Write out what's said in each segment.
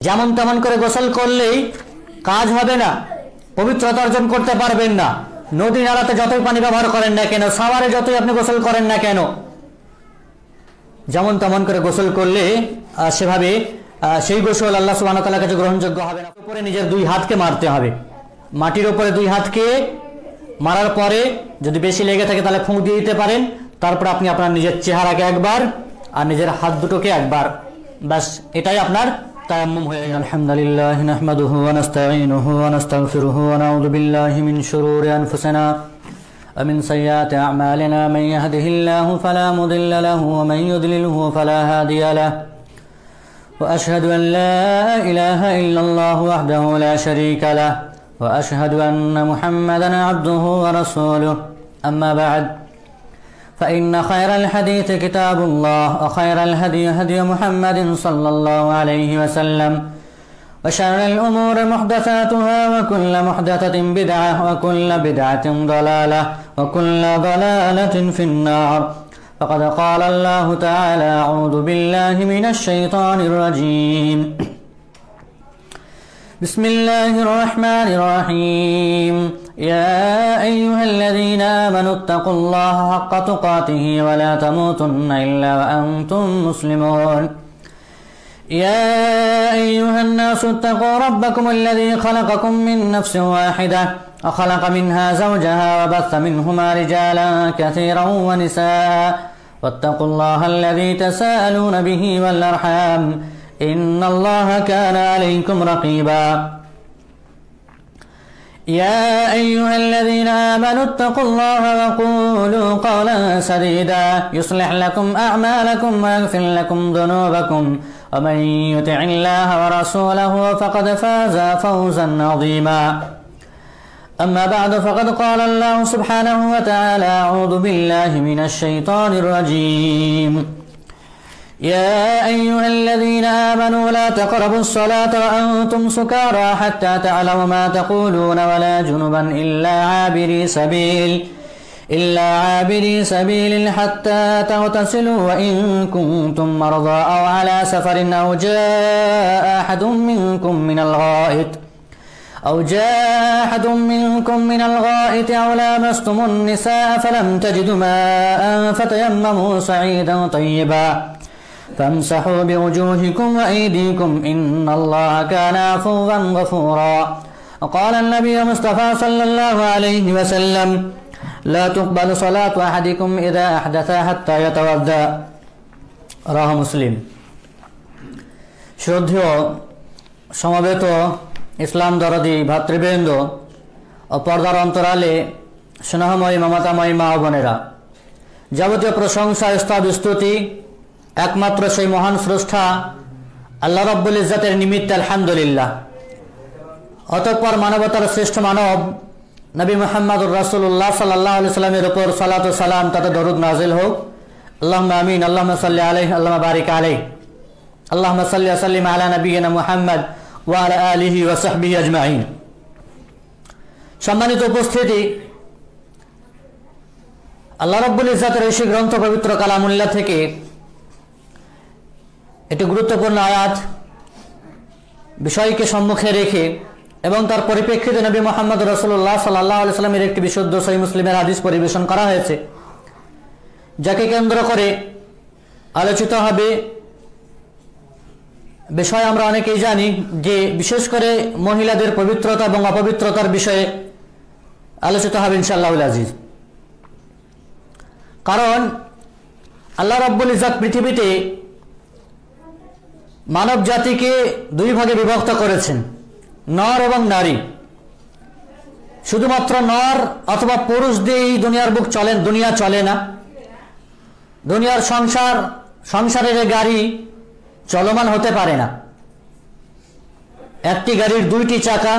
যেমন তেমন করে গোসল করলেই কাজ হবে না, পবিত্রতা অর্জন করতে পারবেন না। নদী নালাতে যতই পানি ব্যবহার করেন না কেন, সাওয়ারে যতই আপনি গোসল করেন না কেন, যেমন তেমন করে গোসল করলে সেভাবে সেই গোসল আল্লাহ সুবহানাহু ওয়া তাআলার কাছে গ্রহণযোগ্য হবে না। উপরে নিজের দুই হাতকে মারতে হবে, মাটির উপরে দুই হাতকে মারার পরে যদি বেশি লেগে থাকে তাহলে ফুঁক দিয়ে দিতে পারেন। তারপর আপনি আপনার নিজের চেহারাকে একবার আর নিজের হাত দুটোকে একবার, বাস এটাই আপনার তায়াম্মুম হয়ে গেল। আলহামদুলিল্লাহ নাহমাদুহু ওয়া নাস্তাঈনুহু ওয়া নাস্তাগফিরুহু ওয়া নাউযু বিল্লাহি মিন শুরুরি আনফুসিনা ওয়া মিন সাইয়্যাতি আ'মালিনা মান ইয়াহদিহিল্লাহু ফালা মুদিল্লা লাহু ওয়া মান ইউদ্লিলহু ফালা হাদিয়া লাহু ওয়া আশহাদু আন লা ইলাহা ইল্লাল্লাহু ওয়াহদাহু লা শারীকা লাহু ওয়া আশহাদু আন্না মুহাম্মাদান আবদুহু ওয়া রাসূলুহু আম্মা বা'দ فإن خير الحديث كتاب الله وخير الهدي هدي محمد صلى الله عليه وسلم وشر الأمور محدثاتها وكل محدثة بدعة وكل بدعة ضلالة وكل ضلالة في النار فقد قال الله تعالى أعوذ بالله من الشيطان الرجيم بسم الله الرحمن الرحيم يا أيها الذين آمنوا اتقوا الله حق تقاته ولا تموتن إلا وأنتم مسلمون يا أيها الناس اتقوا ربكم الذي خلقكم من نفس واحدة وخلق منها زوجها وبث منهما رجالا كثيرا ونساء واتقوا الله الذي تساءلون به والأرحام إن الله كان عليكم رقيبا يا أيها الذين آمنوا اتقوا الله وقولوا قولا سديدا يصلح لكم أعمالكم ويغفر لكم ذنوبكم ومن يطع الله ورسوله فقد فاز فوزا عظيما أما بعد فقد قال الله سبحانه وتعالى أعوذ بالله من الشيطان الرجيم يا أيها الذين آمنوا لا تقربوا الصلاة وأنتم سكارى حتى تعلموا ما تقولون ولا جنبا إلا عابري سبيل حتى تغتسلوا وإن كنتم مرضى أو على سفر أو جاء أحد منكم من الغائط أو لامستم النساء فلم تجدوا ماء فتيمموا صعيدا طيبا فامسحوا بوجوهكم وأيديكم إن الله كان عفوا غفورا وقال النبي المصطفى صلى الله عليه وسلم لا تقبل صلاة أحدكم إذا أحدث حتى يتوضأ রাহ মুসলিম। শ্রদ্ধেয় সমবেত ইসলাম দরদি ভাতৃবৃন্দ ও পর্দার অন্তরালে স্নেহময়ী মমতাময়ী মা ও বোনেরা, যাবতীয় প্রশংসা স্তব স্তুতি একমাত্র সেই মহান স্রষ্টা আল্লাহ রাব্বুল ইজ্জতের নিমিত্তে আলহামদুলিল্লাহ। অতঃপর মানবতার শ্রেষ্ঠ মানব নবী মুহাম্মদুর রাসূলুল্লাহ সাল্লাল্লাহু আলাইহি সাল্লামের উপর সালাত ও সালাম তথা দরুদ নাযিল হোক। আল্লাহুম্মা আমিন। আল্লাহুম্মা সাল্লি আলাইহি আল্লাহুম্মা বারিক আলাইহি আল্লাহুম্মা সাল্লি ওয়া সাল্লিম আলা নাবিয়িনা মুহাম্মদ ওয়া আলা আলিহি ওয়া সাহবিহি আজমাইন। সম্মানিত উপস্থিতি, আল্লাহ রাব্বুল ইজ্জতের ঐশী গ্রন্থ পবিত্র কালামুল্লাহ থেকে একটি গুরুত্বপূর্ণ আয়াত বিষয়কে সম্মুখে রেখে এবং তার পরিপ্রেক্ষিতে নবী মুহাম্মদ রাসূলুল্লাহ সাল্লাল্লাহু আলাইহি সাল্লামের একটি বিশুদ্ধ সহিহ মুসলিমের হাদিস পরিবেশন করা হয়েছে, যাকে কেন্দ্র করে আলোচিত হবে বিষয় আমরা অনেকেই জানি যে বিশেষ করে মহিলাদের পবিত্রতা এবং অপবিত্রতার বিষয়ে আলোচিত হবে ইনশাআল্লাহুল আজিজ। কারণ আল্লাহ রাব্বুল ইজ্জত পৃথিবীতে মানব জাতিকে দুই ভাগে বিভক্ত করেছেন, নর এবং নারী। শুধুমাত্র নর অথবা পুরুষ দিয়েই দুনিয়া চলে না। দুনিয়ার সংসারের গাড়ি চলমান হতে পারে না। একটি গাড়ির দুইটি চাকা,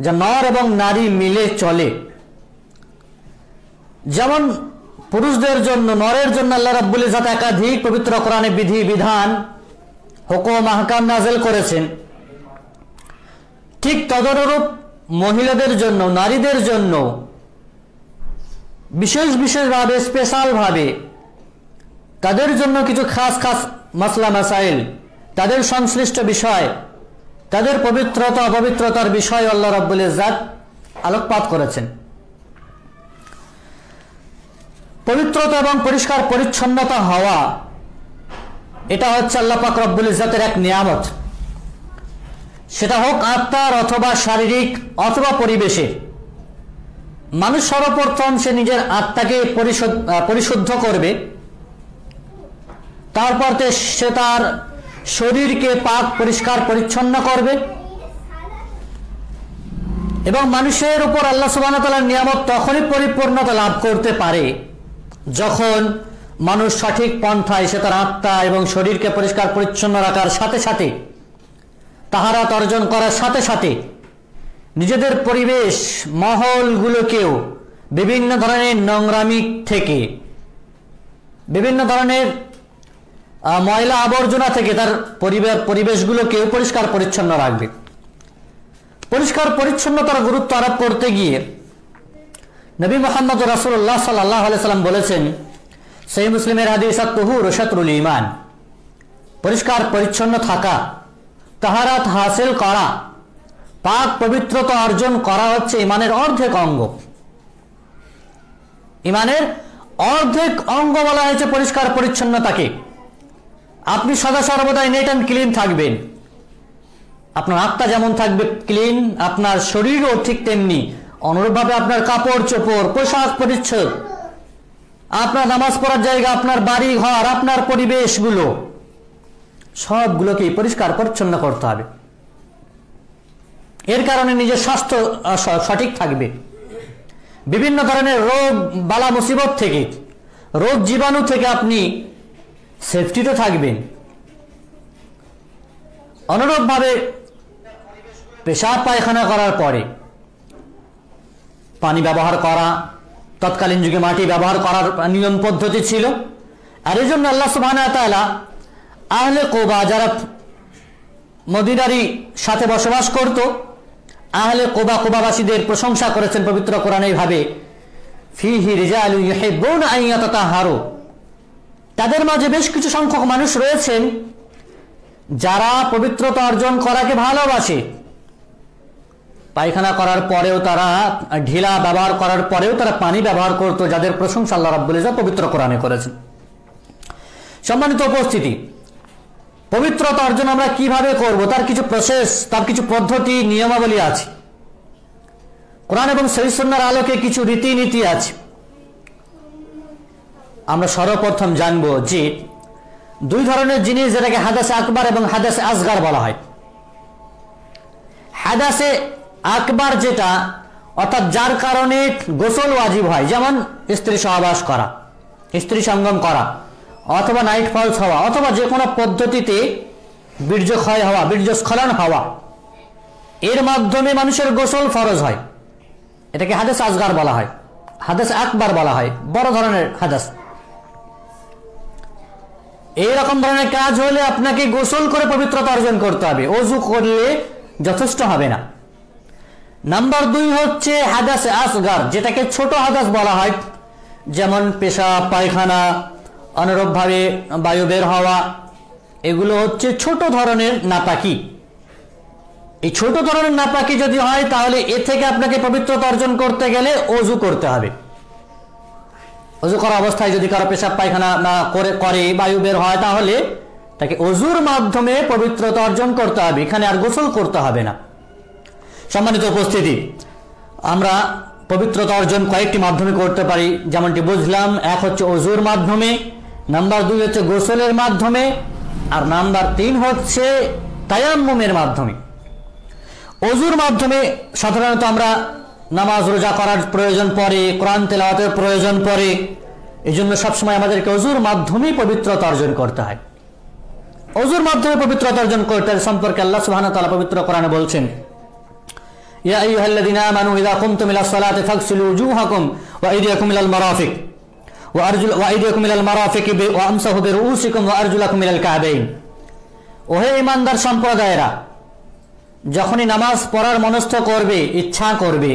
যা নর এবং নারী মিলে চলে। যেমন পুরুষদের জন্য, নরের জন্য আল্লাহ রাব্বুল ইজ্জত একাধিক পবিত্র কোরআনে বিধি বিধান হুকুম আহকাম নাযিল করেছেন, ঠিক তদনুরূপ মহিলাদের জন্য, নারীদের জন্য বিশেষভাবে স্পেশাল ভাবে তাদের জন্য কিছু খাস মাসলা মাসাইল, তাদের সংশ্লিষ্ট বিষয় তাদের পবিত্রতা অপবিত্রতার বিষয়ে আল্লাহ রাব্বুল ইজ্জাত আলোকপাত করেছেন। পবিত্রতা এবং পরিষ্কার পরিচ্ছন্নতা হওয়া এটা হচ্ছে আল্লাহ পাক রব্বুল ইজ্জাতের এক নিয়ামত, সেটা হোক আত্মার অথবা শারীরিক অথবা পরিবেশে। মানুষ সর্বপ্রথম সে নিজের আত্মাকে পরিশুদ্ধ করবে, তারপর সে তার শরীরকে পাক পরিষ্কার পরিচ্ছন্ন করবে। এবং মানুষের উপর আল্লাহ সুবহানাহু ওয়া তাআলার নিয়ামত তখনই পরিপূর্ণতা লাভ করতে পারে যখন মানুষ সঠিক পন্থায় সে তার আত্মা এবং শরীরকে পরিষ্কার পরিচ্ছন্ন রাখার সাথে সাথে, তাহারাত অর্জন করার সাথে সাথে নিজেদের পরিবেশ মহলগুলোকেও বিভিন্ন ধরনের নোংরামি থেকে, বিভিন্ন ধরনের ময়লা আবর্জনা থেকে তার পরিবেশগুলোকেও পরিষ্কার পরিচ্ছন্ন রাখবে। পরিষ্কার পরিচ্ছন্নতার গুরুত্ব আরোপ করতে গিয়ে নবী মুহাম্মদ রাসূলুল্লাহ সাল্লাল্লাহু আলাইহি সাল্লাম বলেছেন, সহিহ মুসলিমের হাদিস, আত-তুহুর শাতরুল ঈমান, পরিষ্কার পরিচ্ছন্ন থাকা, তাহারাত হাসিল করা, পাক পবিত্রতা অর্জন করা হচ্ছে ইমানের অর্ধেক অঙ্গ। ইমানের অর্ধেক অঙ্গ বলা হয়েছে পরিষ্কার পরিচ্ছন্নতাকে। আপনি সদা সর্বদাই নেট অ্যান্ড ক্লিন থাকবেন, আপনার আত্মা যেমন থাকবে ক্লিন, আপনার শরীরও ঠিক তেমনি। অনুরূপভাবে আপনার কাপড় চোপড়, পোশাক পরিচ্ছদ, আপনার নামাজ পড়ার জায়গা, আপনার বাড়ি ঘর, আপনার পরিবেশগুলো সবগুলোকেই পরিষ্কার পরিচ্ছন্ন করতে হবে। এর কারণে নিজের স্বাস্থ্য সঠিক থাকবে। বিভিন্ন ধরনের রোগ বালা মুসিবত থেকে, রোগ জীবাণু থেকে আপনি সেফটিতে থাকবেন। অনুরূপভাবে পেশাব পায়খানা করার পরে পানি ব্যবহার করা, তৎকালীন যুগে মাটি ব্যবহার করার নিয়ম পদ্ধতি ছিল। আর এই জন্য আল্লাহ সুবহানাহু ওয়া তাআলা আহলে কুবা, যারা মদিনারই সাথে বসবাস করত, আহলে কুবা, কুবাবাসীদের প্রশংসা করেছেন পবিত্র কোরআনে এইভাবে, ফিহি রিজালুন ইউহিব্বুনা আন ইয়াতাতাহারু, তাদের মাঝে বেশ কিছু সংখ্যক মানুষ রয়েছেন যারা পবিত্রতা অর্জন করাকে ভালোবাসে। পায়খানা করার পরেও তারা, ঢিলা ব্যবহার করার পরেও তারা পানি ব্যবহার করত, যাদের প্রশংসা আল্লাহ রাব্বুল ইজ্জাত পবিত্র কোরআনে করেছেন। সম্মানিত উপস্থিতি, পবিত্রতা অর্জন আমরা কিভাবে করব তার কিছু প্রসেস, তার কিছু পদ্ধতি, নিয়মাবলী আছে। কোরআন এবং সহিহ সুন্নাহর আলোকে কিছু রীতিনীতি আছে। আমরা সর্বপ্রথম জানবো যে দুই ধরনের জিনিস, যেটাকে হাদাসে আকবার এবং হাদাসে আসগার বলা হয়। হাদাসে আকবার যেটা, অর্থাৎ যার কারণে গোসল ওয়াজিব হয়, যেমন স্ত্রী সহবাস করা, স্ত্রী সঙ্গম করা, অথবা নাইট ফলস হওয়া, অথবা যে কোনো পদ্ধতিতে বীর্যক্ষয় হওয়া, বীর্যস্খলন হওয়া, এর মাধ্যমে মানুষের গোসল ফরজ হয়। এটাকে হাদাস আসগার বলা হয়, হাদাস আকবার বলা হয়, বড় ধরনের হাদাস। এইরকম ধরনের কাজ হলে আপনাকে গোসল করে পবিত্রতা অর্জন করতে হবে, ওযু করলে যথেষ্ট হবে না। নাম্বার 2 হচ্ছে হাদাস আসগার, যেটাকে ছোট হাদাস বলা হয়, যেমন পেশাব পায়খানা, অনুরূপভাবে বায়ু বের হওয়া, এগুলো হচ্ছে ছোট ধরনের নাপাকি। এই ছোট ধরনের নাপাকি যদি হয়, তাহলে এ থেকে আপনাকে পবিত্রতা অর্জন করতে গেলে ওযু করতে হবে। ওযু করা অবস্থায় যদি কারো পেশাব পায়খানা না করে বায়ু বের হয়, তাহলে তাকে ওযুর মাধ্যমে পবিত্রতা অর্জন করতে হবে, এখানে আর গোসল করতে হবে না। সম্মানিত উপস্থিতি, আমরা পবিত্রতা অর্জন কয়েকটি মাধ্যমে করতে পারি, যেমনটি বুঝলাম। এক হচ্ছে ওযুর মাধ্যমে, নাম্বার 2 হচ্ছে গোসলের মাধ্যমে, আর নাম্বার 3 হচ্ছে তায়াম্মুমের মাধ্যমে। ওযুর মাধ্যমে সাধারণত আমরা নামাজ রোজা করার প্রয়োজন পড়ে, কোরআন তেলাওয়াতের প্রয়োজন পড়ে, এই জন্য সবসময় আমাদেরকে ওযুর মাধ্যমেই পবিত্রতা অর্জন করতে হয়। ওযুর মাধ্যমে পবিত্রতা অর্জন করতে সম্পর্কে আল্লাহ সুবহানাহু ওয়া তাআলা পবিত্র কোরআনে বলছেন, ইয়া আইয়ুহাল্লাযীনা আমানু ইযা কুমতুম ইলাস সালাতি ফাগসিলু ওয়ুজুহাকুম ওয়া আইদিয়াকুম ইলাল মারাফিক ওয়া আইদিয়াকুম ইলাল মারাফিক ওয়া আমসাহু বিরুউসিকুম ওয়া আরজুলাকুম ইলাল কাবাইন। ওহে ঈমানদার সম্প্রদায়েরা, যখনই নামাজ পড়ার মনস্থ করবে, ইচ্ছা করবে,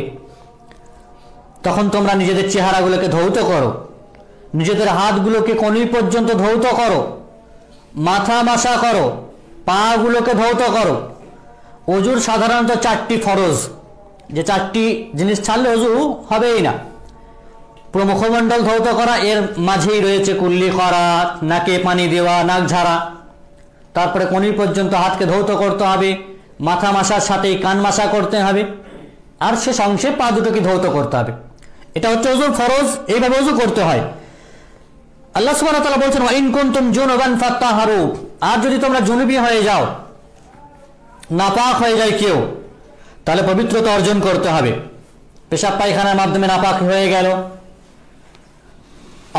তখন তোমরা নিজেদের চেহারাগুলোকে ধৌত করো, নিজেদের হাতগুলোকে কনুই পর্যন্ত ধৌত করো, মাথা মাসা করো, পা গুলোকে ধৌত করো। অজুর সাধারণত 4টি ফরজ, যে 4টি জিনিস ছাড়লে অজু হবেই না। পুরো মুখমণ্ডল ধৌত করা, এর মাঝেই রয়েছে কুল্লি করা, নাকে পানি দেওয়া, নাক ঝাড়া, তারপরে কনুই পর্যন্ত হাতকে ধৌত করতে হবে, মাথা মাসার সাথেই কান মাসা করতে হবে, আর শেষ অংশে পা দুটোকে ধৌত করতে হবে। এটা হচ্ছে অজুর ফরজ, এইভাবে অজু করতে হয়। আল্লাহ সুবহানাহু ওয়া তাআলা বলছেন ওয়া ইন কুনতুম জুনুবান ফাত্তাহারু, আর যদি তোমরা জুনুবি হয়ে যাও, নাপাক হয়ে যায় কেউ, তাহলে পবিত্রতা অর্জন করতে হবে। পেশাব পায়খানার মাধ্যমে নাপাক হয়ে গেল,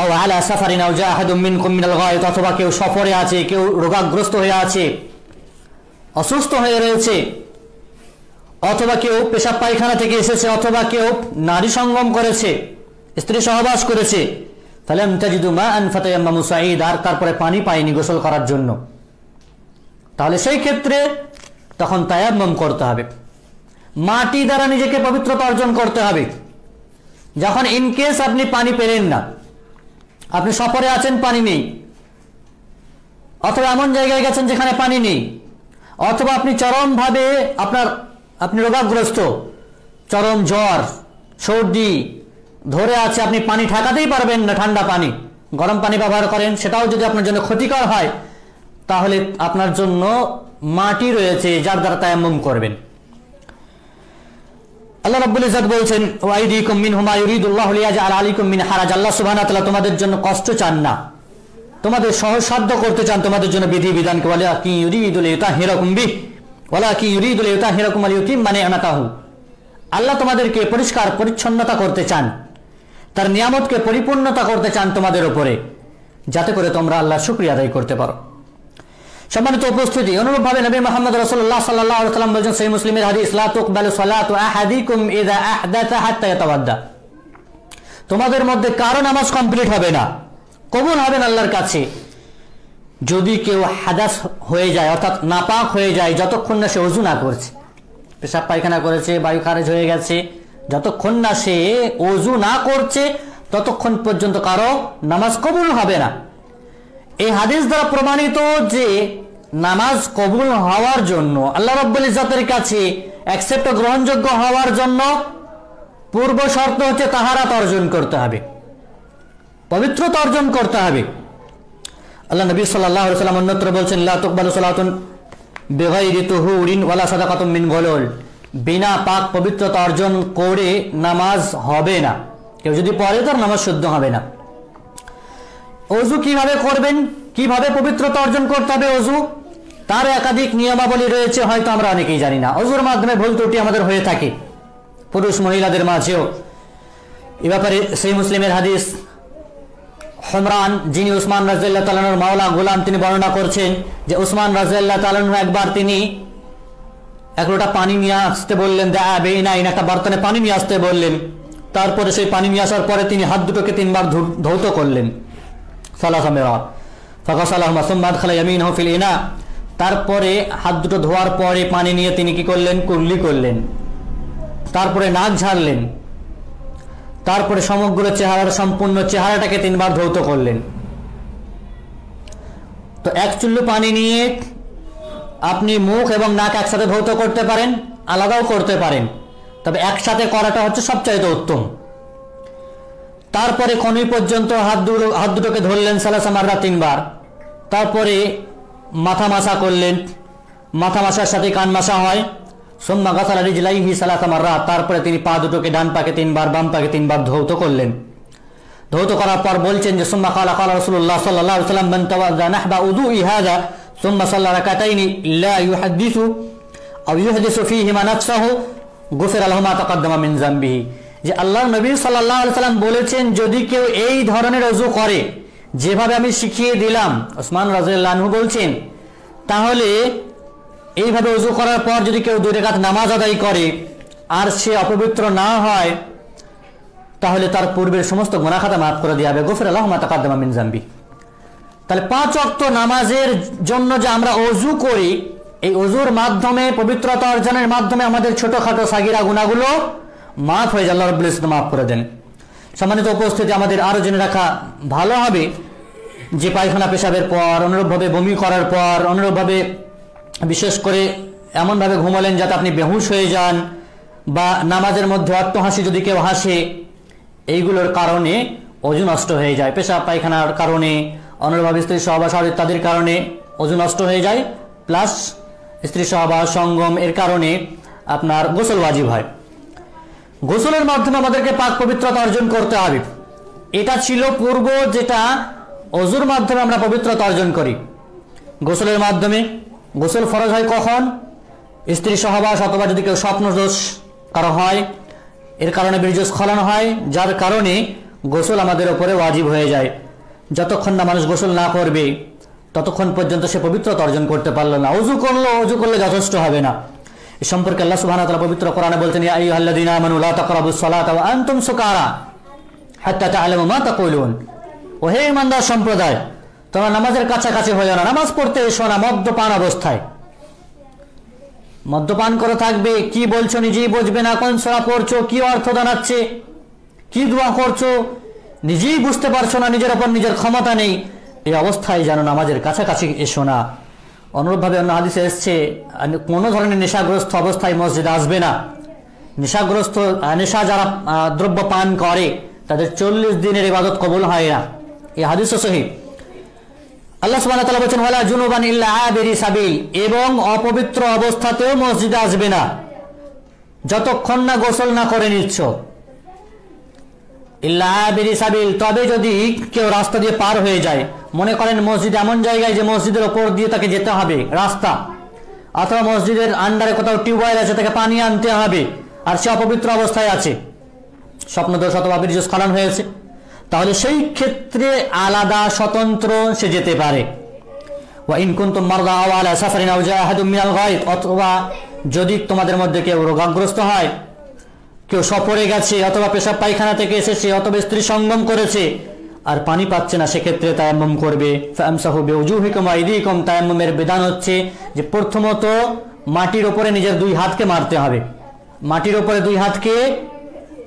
আও আলা সাফারিন আও জা আহাদুম মিনকুম মিনাল গায়ত, অথবা কেউ সফরে আছে, কেউ রোগাগ্রস্ত হয়ে আছে, অসুস্থ হয়ে রয়েছে, অথবা কেউ পেশাব পায়খানা থেকে এসেছে, অথবা কেউ নারী সঙ্গম করেছে, স্ত্রী সহবাস করেছে, ফালাম তাজিদু মাআন ফাতায়াম্মামু সাঈদ, আর তারপরে পানি পায়নি গোসল করার জন্য, তাহলে সেই ক্ষেত্রে তখন তায়াম্মুম করতে হবে, মাটি দ্বারা নিজেকে পবিত্রতা অর্জন করতে হবে। যখন ইনকেস আপনি পানি পেলেন না, আপনি সফরে আছেন, পানি নেই, অথবা এমন জায়গায় গেছেন যেখানে পানি নেই, অথবা আপনি চরমভাবে আপনি রোগাগ্রস্ত, চরম জ্বর সর্দি ধরে আছে, আপনি পানি ঠেকাতেই পারবেন না, ঠান্ডা পানি, গরম পানি ব্যবহার করেন, সেটাও যদি আপনার জন্য ক্ষতিকর হয়, তাহলে আপনার জন্য মাটি রয়েছে যার দ্বারা তায়াম্মুম করবেন। আল্লাহ রাব্বুল ইজ্জত বলছেন ওয়াইদিকুম মিনহুমা ইউরিদুল্লাহু লিয়াজআল আলাইকুম মিন হারাজ, আল্লাহ সুবহানাহু ওয়া তাআলা তোমাদের জন্য কষ্ট চান না, তোমাদের সহজসাধ্য করতে চান তোমাদের জন্য বিধি বিধানকে। ওয়ালাকিন ইউরিদু লিইউতাহিরাকুম বিহি ওয়ালাকিন ইউরিদু লিইউতাহিরাকুম ওয়া লিউতিম্মা নি'মাতাহু, আল্লাহ তোমাদেরকে পরিষ্কার পরিচ্ছন্নতা করতে চান, তার নিয়ামতকে পরিপূর্ণতা করতে চান তোমাদের উপরে, যাতে করে তোমরা আল্লাহর শুকরিয়া আদায় করতে পারো। সম্মানিত উপস্থিতি, অনুরূপভাবে নবী মুহাম্মদ রাসূলুল্লাহ সাল্লাল্লাহু আলাইহি ওয়াসাল্লাম বলেছেন সহিহ মুসলিমের হাদিস, লা তুকবালু সালাতু আহাদিকুম ইযা আহদাথা হাত্তা ইয়াতাওয়াদ্দা, তোমাদের মধ্যে কারো নামাজ কমপ্লিট হবে না, কবুল হবে না আল্লাহর কাছে, যদি কেউ হাদাস হয়ে যায়, অর্থাৎ নাপাক হয়ে যায়, যতক্ষণ না সে ওযু না করছে, পেশাব পায়খানা করেছে, বায়ু খারেজ হয়ে গেছে, যতক্ষণ না সে ওযু না করছে ততক্ষণ পর্যন্ত কারো নামাজ কবুল হবে না। এই হাদিস দ্বারা প্রমাণিত যে নামাজ কবুল হওয়ার জন্য, আল্লাহ রাব্বুল ইজ্জতের কাছে অ্যাকসেপ্ট গ্রহণযোগ্য হওয়ার জন্য পূর্ব শর্ত হচ্ছে তাহারাত অর্জন করতে হবে, পবিত্রতা অর্জন করতে হবে। আল্লাহ নবী সাল্লাল্লাহু আলাইহি ওয়াসাল্লাম অন্যত্র বলছেন লা তুকবালু সালাতুন বিগাইরি তুহুরিন ওয়ালা সাদাকাতুন মিন গুলুল, বিনা পাক পবিত্রতা অর্জন করে নামাজ হবে না, কেউ যদি পড়ে তার নামাজ শুদ্ধ হবে না। ওযু কিভাবে করবেন, কিভাবে পবিত্রতা অর্জন করতে হবে ওযু, তার একাধিক নিয়মাবলী রয়েছে, হয়তো আমরা অনেকেই জানি না। ওযুর মাধ্যমে ভুল ত্রুটি আমাদের হয়ে থাকে, পুরুষ মহিলাদের মাঝেও। এ ব্যাপারে সহিহ মুসলিমের হাদিস, হুমরান যিনি উসমান রাদিয়াল্লাহু তাআলা আনহুর মাওলা গোলাম, তিনি বর্ণনা করছেন যে উসমান রাদিয়াল্লাহু তাআলা আনহু একবার তিনি এক লোটা পানি নিয়ে আসতে বললেন, একটা বর্তনে পানি নিয়ে আসতে বললেন, তারপরে সেই পানি নিয়ে আসার পরে তিনি হাত দুটোকে 3 বার ধৌত করলেন, তারপরে হাত দুটো ধোয়ার পরে পানি নিয়ে তিনি কি করলেন, কুল্লি করলেন, তারপরে নাক ঝাড়লেন, তারপরে সমগ্র সম্পূর্ণ চেহারাটাকে 3 বার ধৌত করলেন। তো এক চুল্লু পানি নিয়ে আপনি মুখ এবং নাক একসাথে ধৌত করতে পারেন, আলাদাও করতে পারেন, তবে একসাথে করাটা হচ্ছে সবচাইতে উত্তম। তারপরে কনুই পর্যন্ত হাত দুটোকে ধরলেন সালাসা মাররা 3 বার, তারপরে মাথা মাসা করলেন, মাথা মাসার সাথে কান মাসা হয়, সুম্মা গাসালা রিজলাইহি সালাসা মাররা, তারপরে তিনি পা দুটোকে ডান পাকে 3 বার, বাম পাকে 3 বার ধৌত করলেন। ধৌত করার পর বলছেন যে সুম্মা ক্বালা ক্বালা রাসূলুল্লাহ সাল্লাল্লাহু আলাইহি ওয়াসাল্লাম মান তাওয়াজ্জা নাহবা উযুই হাযা সুম্মা সাল্লা রাকাতাইনি লা ইউহাদ্দিসু আও ইউহাদিসু ফীহিমা নাফসাহু গুফিরা লাহু মা তাকাদ্দামা মিন যামবিহি, যে আল্লাহর নবী সাল্লাল্লাহু আলাইহি ওয়াসাল্লাম বলেছেন যদি কেউ এই ধরনের ওযু করে যেভাবে আমি শিখিয়ে দিলাম, ওসমান রাদিয়াল্লাহু আনহু বলছেন, তাহলে এইভাবে ওযু করার পর যদি কেউ 2 রাকাত নামাজ আদায় করে আর সে অপবিত্র না হয়, তাহলে তার পূর্বের সমস্ত গুনাহ খাতা মাফ করে দেওয়া হবে, গুফিরা লাহু মা তাকাদ্দামা মিন যামবি। তাহলে 5 ওয়াক্ত নামাজের জন্য যে আমরা ওযু করি, এই ওযুর মাধ্যমে, পবিত্রতা অর্জনের মাধ্যমে আমাদের ছোটখাটো সাগীরা গুনাহগুলো মাফ হয়ে যায়, আল্লাহ রাব্বুল ইজ্জত মাফ করে দেন। সম্মানিত উপস্থিতি, আমাদের আরো জেনে রাখা ভালো হবে যে পায়খানা পেশাবের পর, অনুরূপভাবে বমি করার পর, অনুরূপভাবে বিশেষ করে এমনভাবে ঘুমালেন যাতে আপনি বেহুশ হয়ে যান, বা নামাজের মধ্যে অট্টহাসি যদি কেউ হাসে, এইগুলোর কারণে ওযু নষ্ট হয়ে যায়। পেশাব পায়খানার কারণে, অনুরূপভাবে স্ত্রী সহবাস ইত্যাদির কারণে ওযু নষ্ট হয়ে যায়, প্লাস স্ত্রী সহবাস সঙ্গম এর কারণে আপনার গোসল ওয়াজিব হয়। গোসলের মাধ্যমে আমাদেরকে পাক পবিত্রতা অর্জন করতে হবে। এটা ছিল পূর্ব, যেটা ওযুর মাধ্যমে আমরা পবিত্রতা অর্জন করি। গোসলের মাধ্যমে গোসল ফরজ হয় কখন? স্ত্রী সহবাস অথবা যদি কেউ স্বপ্নদোষ কারো হয়, এর কারণে বীর্যস্খলন হয়, যার কারণে গোসল আমাদের উপরে ওয়াজিব হয়ে যায়। যতক্ষণ না মানুষ গোসল না করবে ততক্ষণ পর্যন্ত সে পবিত্রতা অর্জন করতে পারল না। ওযু করলে যথেষ্ট হবে না। এ সম্পর্কে আল্লাহ সুবহানাহু ওয়া তাআলা পবিত্র কোরআনে বলছেন, ইয়া আইয়ুহাল্লাযীনা আমানু লা তাকরাবুস সালাতা ওয়া আনতুম সুকারা হাত্তা তা'লামু মা তাকুলুন। ও হে ঈমানদার সম্প্রদায়, তোমরা নামাজের কাছাকাছি হইও না, নামাজ পড়তে এসো না মদ্যপান অবস্থায়। মদ্যপান করে থাকবে, কি বলছো নিজেই বুঝবে না, কোন সূরা পড়ছো, কি অর্থ জানাচ্ছে, কি দোয়া করছো নিজেই বুঝতে পারছো না, নিজের উপর নিজের ক্ষমতা নেই, এই অবস্থায় যেন নামাজের কাছাকাছি এসো না। অনুরূপভাবে অন্য হাদিসে এসছে, কোনো ধরনের নেশাগ্রস্ত অবস্থায় মসজিদে আসবে না। নেশা যারা দ্রব্য পান করে তাদের 40 দিনের ইবাদত কবুল হয় না, এই হাদিসও সহিহ। আল্লাহ সুবহানাহু ওয়া তাআলা বলেন, ওয়ালা জুনুবান ইল্লা আবিরি সাবিল, এবং অপবিত্র অবস্থাতেও মসজিদে আসবে না যতক্ষণ না গোসল না করে নিচ্ছ। ইল্লা আবিরি সাবিল, তবে যদি কেউ রাস্তা দিয়ে পার হয়ে যায়, মনে করেন মসজিদ এমন জায়গায় যে মসজিদের ওপর দিয়ে তাকে যেতে হবে রাস্তা, অথবা মসজিদের আন্ডারে কোথাও টিউবওয়েল আছে, তাকে পানি আনতে হবে, আর সে অপবিত্র অবস্থায় আছে, স্বপ্নদোষ অথবা বীর্যস্খলন হয়েছে, তাহলে সেই ক্ষেত্রে আলাদা স্বতন্ত্র সে যেতে পারে। ওয়া ইন কুনতুম মারদা আও আলা সাফারিন আও জাআ আহাদুম মিনাল গায়ব, অথবা যদি তোমাদের মধ্যে কেউ রোগাগ্রস্ত হয়, কেউ সফরে গেছে, অথবা পেশাব পায়খানা থেকে এসেছে, অথবা স্ত্রী সঙ্গম করেছে আর পানি পাচ্ছে না, সেক্ষেত্রে তায়াম্মুম করবে। ফামসাহু বিউজুহিকুম ওয়া আইদিকুম, তায়াম্মুমের বিধান হচ্ছে যে প্রথমত মাটির উপরে নিজের দুই হাতকে মারতে হবে। মাটির উপরে দুই হাতকে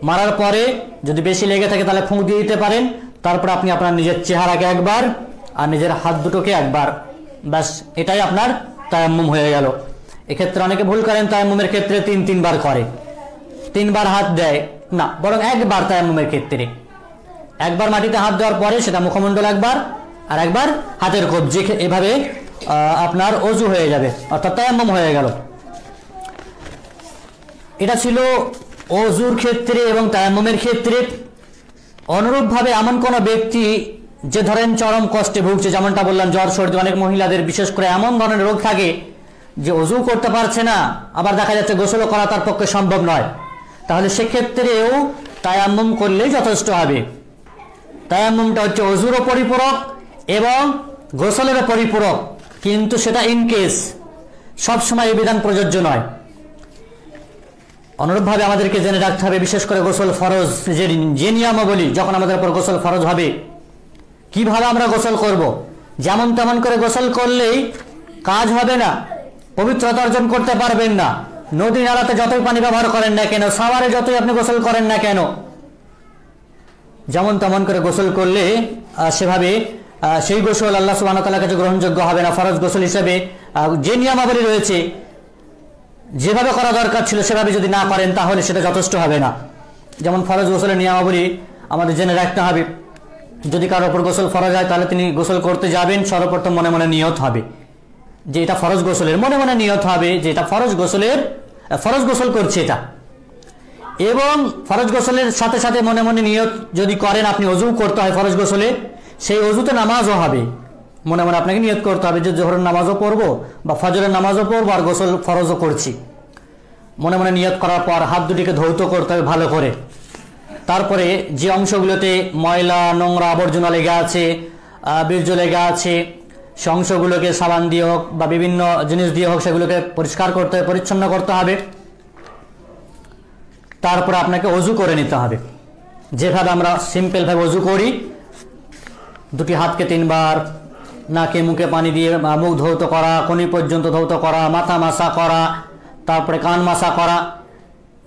মারার পরে যদি বেশি লেগে থাকে তাহলে ফুঁক দিয়ে দিতে পারেন। তারপর আপনি আপনার নিজের চেহারাকে একবার আর নিজের হাত দুটোকে একবার, ব্যাস এটাই আপনার তায়াম্মুম হয়ে গেল। এক্ষেত্রে অনেকে ভুল করেন, তায়াম্মুমের ক্ষেত্রে তিনবার করে, 3 বার হাত দেয় না, বরং একবার তায়াম্মুমের ক্ষেত্রে একবার মাটিতে হাত দেওয়ার পরে সেটা মুখমণ্ডল একবার, আর একবার হাতের কবজি, এভাবে আপনার ওযু হয়ে যাবে, অর্থাৎ তায়াম্মুম হয়ে গেল। এটা ছিল ওযুর ক্ষেত্রে এবং তায়াম্মুমের ক্ষেত্রে। অনুরূপভাবে এমন কোন ব্যক্তি যে ধরেন চরম কষ্টে ভুগছে, যেমনটা বললাম জ্বর সর্দি, অনেক মহিলাদের বিশেষ করে এমন ধরনের রোগ থাকে যে ওযু করতে পারছে না, আবার দেখা যাচ্ছে গোসলও করা তার পক্ষে সম্ভব নয়, তাহলে সেক্ষেত্রেও তায়াম্মুম করলেই যথেষ্ট হবে। তায়াম্মুমটা হচ্ছে ওযুরও পরিপূরক এবং গোসলেরও পরিপূরক, কিন্তু সেটা ইনকেস, সবসময় এই বিধান প্রযোজ্য নয়। অনুরূপভাবে আমাদেরকে জেনে রাখতে হবে, বিশেষ করে গোসল ফরজ যে নিয়মাবলী, যখন আমাদের উপর গোসল ফরজ হবে কিভাবে আমরা গোসল করব। যেমন তেমন করে গোসল করলেই কাজ হবে না, পবিত্রতা অর্জন করতে পারবেন না। নদী নালাতে যতই পানি ব্যবহার করেন না কেন, শাওয়ারে যতই আপনি গোসল করেন না কেন, যেমন তেমন করে গোসল করলে সেভাবে সেই গোসল আল্লাহ সুবহানাহু ওয়া তাআলার কাছে গ্রহণযোগ্য হবে না। ফরজ গোসল হিসেবে যে নিয়মাবলী রয়েছে, যেভাবে করা দরকার ছিল সেভাবে যদি না করেন তাহলে সেটা যথেষ্ট হবে না। যেমন ফরজ গোসলের নিয়মাবলী আমাদের জেনে রাখতে হবে। যদি কারোর উপর গোসল ফরজ হয় তাহলে তিনি গোসল করতে যাবেন, সর্বপ্রথম মনে মনে নিয়ত হবে যে এটা ফরজ গোসলের, মনে মনে নিয়ত হবে যে এটা ফরজ গোসল করছে এটা। এবং ফরজ গোসলের সাথে সাথে মনে মনে নিয়ত যদি করেন আপনি ওযু করতে হয় ফরজ গোসলে, সেই ওযুতে নামাজও হবে। মনে মনে আপনাকে নিয়ত করতে হবে যে জোহরের নামাজও পড়বো বা ফজরের নামাজও পড়বো আর গোসল ফরজও করছি। মনে মনে নিয়ত করার পর হাত দুটিকে ধৌত করতে হবে ভালো করে। তারপরে যে অংশগুলোতে ময়লা নোংরা আবর্জনা লেগে আছে, বীর্য লেগে আছে, সে অংশগুলোকে সাবান দিয়ে হোক বা বিভিন্ন জিনিস দিয়ে হোক সেগুলোকে পরিষ্কার করতে হবে, পরিচ্ছন্ন করতে হবে। তারপরে আপনাকে ওযু করে নিতে হবে, যেভাবে আমরা সিম্পলভাবে ওযু করি। দুটি হাতকে 3 বার, নাকে মুখে পানি দিয়ে মুখ ধৌত করা, কনি পর্যন্ত ধৌত করা, মাথা মাসা করা, তারপরে কান মাসা করা,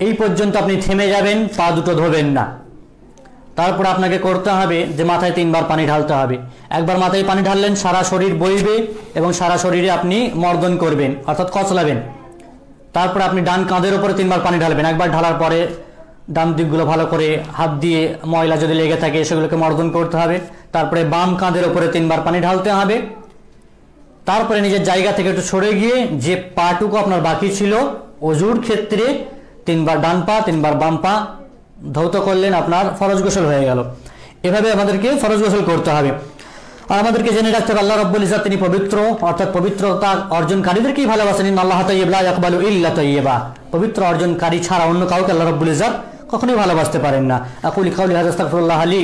এই পর্যন্ত আপনি থেমে যাবেন, পা দুটো ধোবেন না। তারপর আপনাকে করতে হবে যে মাথায় 3 বার পানি ঢালতে হবে। একবার মাথায় পানি ঢাললেন, সারা শরীর বইবে এবং সারা শরীরে আপনি মর্দন করবেন, অর্থাৎ কচলাবেন। তারপরে আপনি ডান কাঁধের উপরে 3 বার পানি ঢালবেন। একবার ঢালার পরে ডান দিকগুলো ভালো করে হাত দিয়ে ময়লা যদি লেগে থাকে সেগুলোকে মর্দন করতে হবে। তারপরে বাম কাঁধের উপরে 3 বার পানি ঢালতে হবে। তারপরে নিজের জায়গা থেকে একটু সরে গিয়ে যে পাটুকু আপনার বাকি ছিল ওযুর ক্ষেত্রে 3 বার ডান পা 3 বার বাম পা ধৌত করলেন, আপনার ফরজ গোসল হয়ে গেল। এভাবে আমাদেরকে ফরজ গোসল করতে হবে। আর আমাদেরকে জেনে রাখতে হবে আল্লাহ রাব্বুল ইজ্জত তিনি পবিত্র, অর্থাৎ পবিত্রতা অর্জনকারীদেরকেই ভালোবাসেন। ইন্নাল্লাহা তাইয়্যিবুন লা ইয়াকবালু ইল্লা তাইয়্যিবা। পবিত্র অর্জনকারী ছাড়া অন্য কাউকে আল্লাহ রাব্বুল ইজ্জত কখনোই ভালোবাসতে পারেন না। আকুলু কাউলি হাযা আস্তাগফিরুল্লাহ লি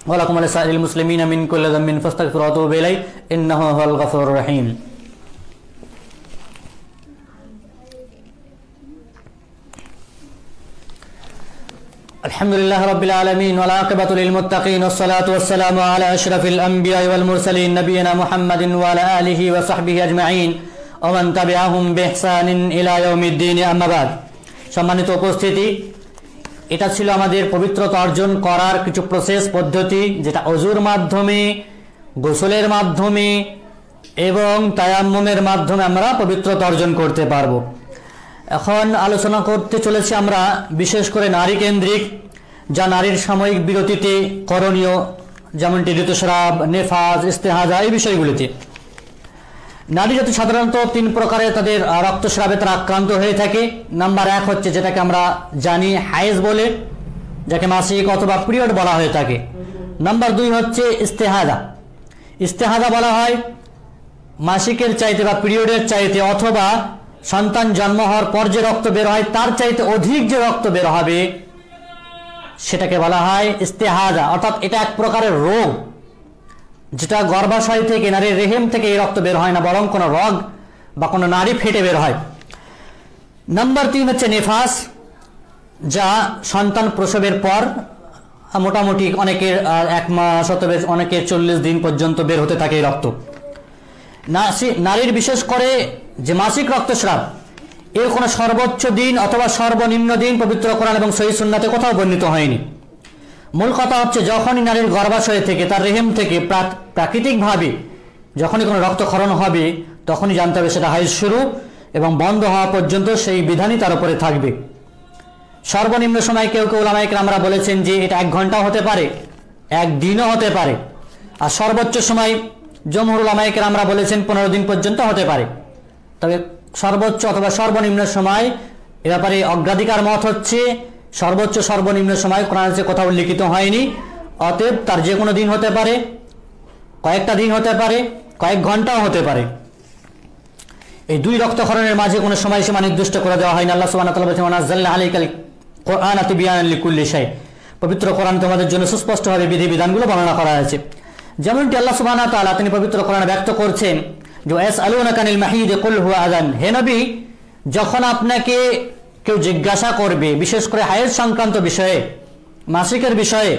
ওয়া লাকুম ওয়া লিসাইরিল মুসলিমিনা মিন কুল্লি যামবিন ফাস্তাগফিরুহু ওয়া তুবু ইলাইহি ইন্নাহু হুয়াল গফুরুর রহিম। الحمد لله رب العالمين والعاقبة للمتقين والصلاة والسلام على أشرف الأنبياء والمرسلين نبينا محمد وعلى آله وصحبه أجمعين ومن تبعهم بإحسان إلى يوم الدين أما بعد। সম্মানিত উপস্থিতি, এটা ছিল আমাদের পবিত্রতা অর্জন করার কিছু প্রসেস পদ্ধতি, যেটা ওযুর মাধ্যমে, গোসলের মাধ্যমে এবং তায়াম্মুমের মাধ্যমে আমরা পবিত্রতা অর্জন করতে পারবো। এখন আলোচনা করতে চলেছি আমরা বিশেষ করে নারী কেন্দ্রিক, যা নারীর সাময়িক বিরতিতে করণীয়, যেমনটি ঋতুস্রাব, নেফাজ, ইস্তেহাজা, এই বিষয়গুলিতে। নারী জাতি সাধারণত 3 প্রকারে তাদের রক্তস্রাবে তারা আক্রান্ত হয়ে থাকে। নাম্বার 1 হচ্ছে যেটাকে আমরা জানি হায়েজ বলে, যাকে মাসিক অথবা পিরিয়ড বলা হয়ে থাকে। নাম্বার 2 হচ্ছে ইস্তেহাজা। ইস্তেহাজা বলা হয় মাসিকের চাইতে বা পিরিয়ডের চাইতে অথবা সন্তান জন্ম হওয়ার পর যে রক্ত বের হয় তার চাইতে অধিক যে রক্ত বের হবে সেটাকে বলা হয় ইস্তেহাজা। অর্থাৎ এটা এক প্রকারের রোগ, যেটা গর্ভাশয় থেকে, নারীর রেহেম থেকে এই রক্ত বের হয় না, বরং কোনো রগ বা কোনো নারী ফেটে বের হয়। নাম্বার 3 হচ্ছে নেফাস, যা সন্তান প্রসবের পর মোটামুটি অনেকের 1 মাস অথবা অনেকের 40 দিন পর্যন্ত বের হতে থাকে এই রক্ত। নারীর বিশেষ করে যে মাসিক রক্তস্রাব, এর কোনো সর্বোচ্চ দিন অথবা সর্বনিম্ন দিন পবিত্র কোরআন এবং সহিহ সুন্নাতে কোথাও বর্ণিত হয়নি। মূল কথা হচ্ছে যখনই নারীর গর্ভাশয় থেকে, তার রেহেম থেকে প্রাকৃতিকভাবে যখনই কোনো রক্তক্ষরণ হবে তখনই জানতে হবে সেটা হাইজ শুরু, এবং বন্ধ হওয়া পর্যন্ত সেই বিধানই তার উপরে থাকবে। সর্বনিম্ন সময় কেউ কেউ উলামায়ে কেরামরা বলেছেন যে এটা 1 ঘন্টাও হতে পারে, 1 দিনও হতে পারে। আর সর্বোচ্চ সময় জমহুর উলামায়ে কেরামরা বলেছেন 15 দিন পর্যন্ত হতে পারে। তবে সর্বোচ্চ অথবা সর্বনিম্ন সময় এ ব্যাপারে অগ্রাধিকার মত হচ্ছে সর্বোচ্চ সর্বনিম্ন সময় কোরআনে কোথাও উল্লেখিত হয়নি। অতএব তার যে কোনো দিন হতে পারে, কয়েকটা দিন হতে পারে, কয়েক ঘন্টাও হতে পারে। এই 2 রক্তক্ষরণের মাঝে কোনো সময়সীমা নির্দিষ্ট করে দেওয়া হয়নি। আল্লাহ সুবহানাহু ওয়া তাআলা বলেছেন ওয়ানাজ্জালনা আলাইকাল কুরআনা তিবয়ানান লিকুল্লি শাই। পবিত্র কোরআন তোমাদের জন্য সুস্পষ্টভাবে বিধিবিধানগুলো বর্ণনা করা হয়েছে। যেমনটি আল্লাহ সুবহানাহু ওয়া তাআলা তিনি পবিত্র কোরআনে ব্যক্ত করছেন যে ইয়াসআলুনাকা আনিল মাহিদ কুল হুয়া আযান। হে নবী, যখন আপনাকে কেউ জিজ্ঞাসা করবে বিশেষ করে হায়েজ সংক্রান্ত বিষয়ে, মাসিকের বিষয়ে,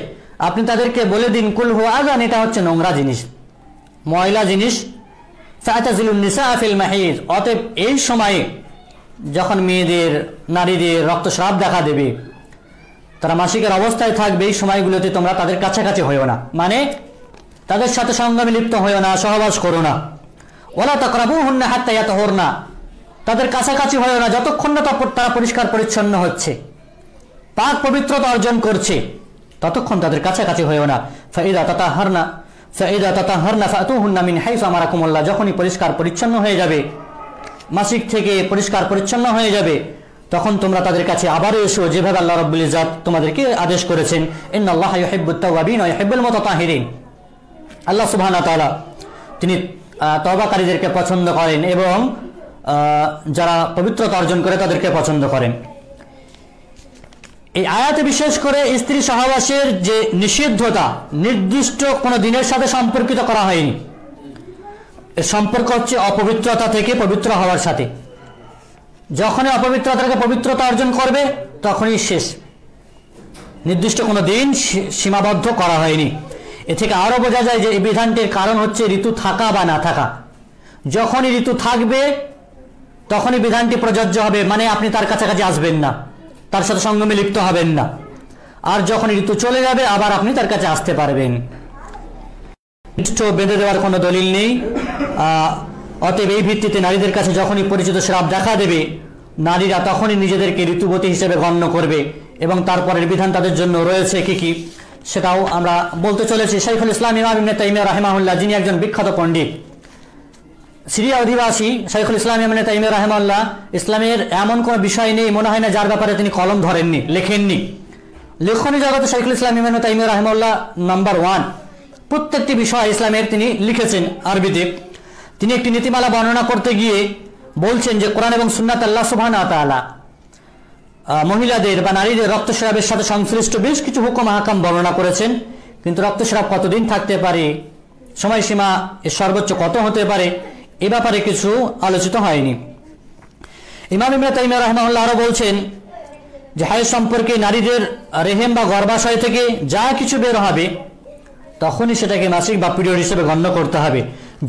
আপনি তাদেরকে বলে দিন কুল হুয়া আযান, এটা হচ্ছে নোংরা জিনিস, ময়লা জিনিস। ফাতাজিলুন নিসা ফিল মাহিদ। অতএব এই সময়ে যখন মেয়েদের, নারীদের রক্তস্রাব দেখা দেবে, তারা মাসিকের অবস্থায় থাকবে, এই সময়গুলোতে তোমরা তাদের কাছাকাছি হইও না, মানে তাদের সাথে সঙ্গমে লিপ্ত হইও না, সহবাস করো না। ওয়ালা তাকরাবুহুন্না হাত্তা ইয়াতহুরনা। তাদের কাছাকাছি হইও না যতক্ষণ না তারা পরিষ্কার পরিচ্ছন্ন হচ্ছে, পাক পবিত্রতা অর্জন করছে, ততক্ষণ তাদের কাছাকাছি হইও না। ফাইদা তাতাহারনা ফাতুহুন্না মিন হাইসু আমারাকুমুল্লাহ। যখনই পরিষ্কার পরিচ্ছন্ন হয়ে যাবে, মাসিক থেকে পরিষ্কার পরিচ্ছন্ন হয়ে যাবে, তখন তোমরা তাদের কাছে আবারও এসো, যেভাবে আল্লাহ রাব্বুল ইজ্জত তোমাদেরকে আদেশ করেছেন। ইন্নাল্লাহা ইউহিব্বুত তাওয়াবিন ওয়া ইউহিব্বুল মুতাতাহিরিন। আল্লাহ সুবহানাহু ওয়া তাআলা তিনি তওবাকারীদেরকে পছন্দ করেন এবং যারা পবিত্রতা অর্জন করে তাদেরকে পছন্দ করেন। এই আয়াতে বিশেষ করে স্ত্রী সহবাসের যে নিষিদ্ধতা নির্দিষ্ট কোনো দিনের সাথে সম্পর্কিত করা হয়নি। এর সম্পর্ক হচ্ছে অপবিত্রতা থেকে পবিত্র হওয়ার সাথে। যখনই অপবিত্রতা থেকে পবিত্রতা অর্জন করবে তখনই শেষ, নির্দিষ্ট কোনো দিন সীমাবদ্ধ করা হয়নি। এ থেকে আরো বোঝা যায় যে এই বিধানটির কারণ হচ্ছে ঋতু থাকা বা না থাকা। যখনই ঋতু থাকবে তখনই বিধানটি প্রযোজ্য হবে, মানে আপনি তার কাছাকাছি আসবেন না, তার সাথে সঙ্গমে লিপ্ত হবেন না। আর যখন ঋতু চলে যাবে আবার আপনি তার কাছে আসতে পারবেন। বেঁধে দেওয়ার কোনো দলিল নেই। অতএব এই ভিত্তিতে নারীদের কাছে যখনই পরিচিত স্রাব দেখা দেবে নারীরা তখনই নিজেদেরকে ঋতুবতী হিসেবে গণ্য করবে এবং তারপরের বিধান তাদের জন্য রয়েছে কি কি সেটাও আমরা বলতে চলেছি। শাইখুল ইসলাম ইমাম ইবনে তাইমিয়া রাহিমাহুল্লাহ, যিনি একজন বিখ্যাত পণ্ডিত, সিরিয়া অধিবাসী শাইখুল ইসলাম ইবনে তাইমিয়া রাহিমাহুল্লাহ, ইসলামের এমন কোনো বিষয় নেই মনে হয় না যার ব্যাপারে তিনি কলম ধরেননি, লেখেননি। লেখনী জগতে শাইখুল ইসলাম ইবনে তাইমিয়া রাহিমাহুল্লাহ নাম্বার 1। প্রত্যেকটি বিষয় ইসলামের তিনি লিখেছেন আরবিতে। তিনি একটি নীতিমালা বর্ণনা করতে গিয়ে বলছেন যে কোরআন এবং সুন্নাত আল্লাহ সুবহানাহু ওয়া তাআলা মহিলাদের বা নারীদের রক্তস্রাবের সাথে সংশ্লিষ্ট বেশ কিছু হুকুম আহকাম বর্ণনা করেছেন, কিন্তু রক্তস্রাব কতদিন থাকতে পারে, সময়সীমা এর সর্বোচ্চ কত হতে পারে, এ ব্যাপারে কিছু আলোচিত হয়নি। ইমাম ইবনে তাইমিয়া রাহিমাহুল্লাহ আরো বলছেন যে হায়েজ সম্পর্কে নারীদের রেহেম বা গর্ভাশয় থেকে যা কিছু বের হবে তখনই সেটাকে মাসিক বা পিরিয়ড হিসেবে গণ্য করতে হবে,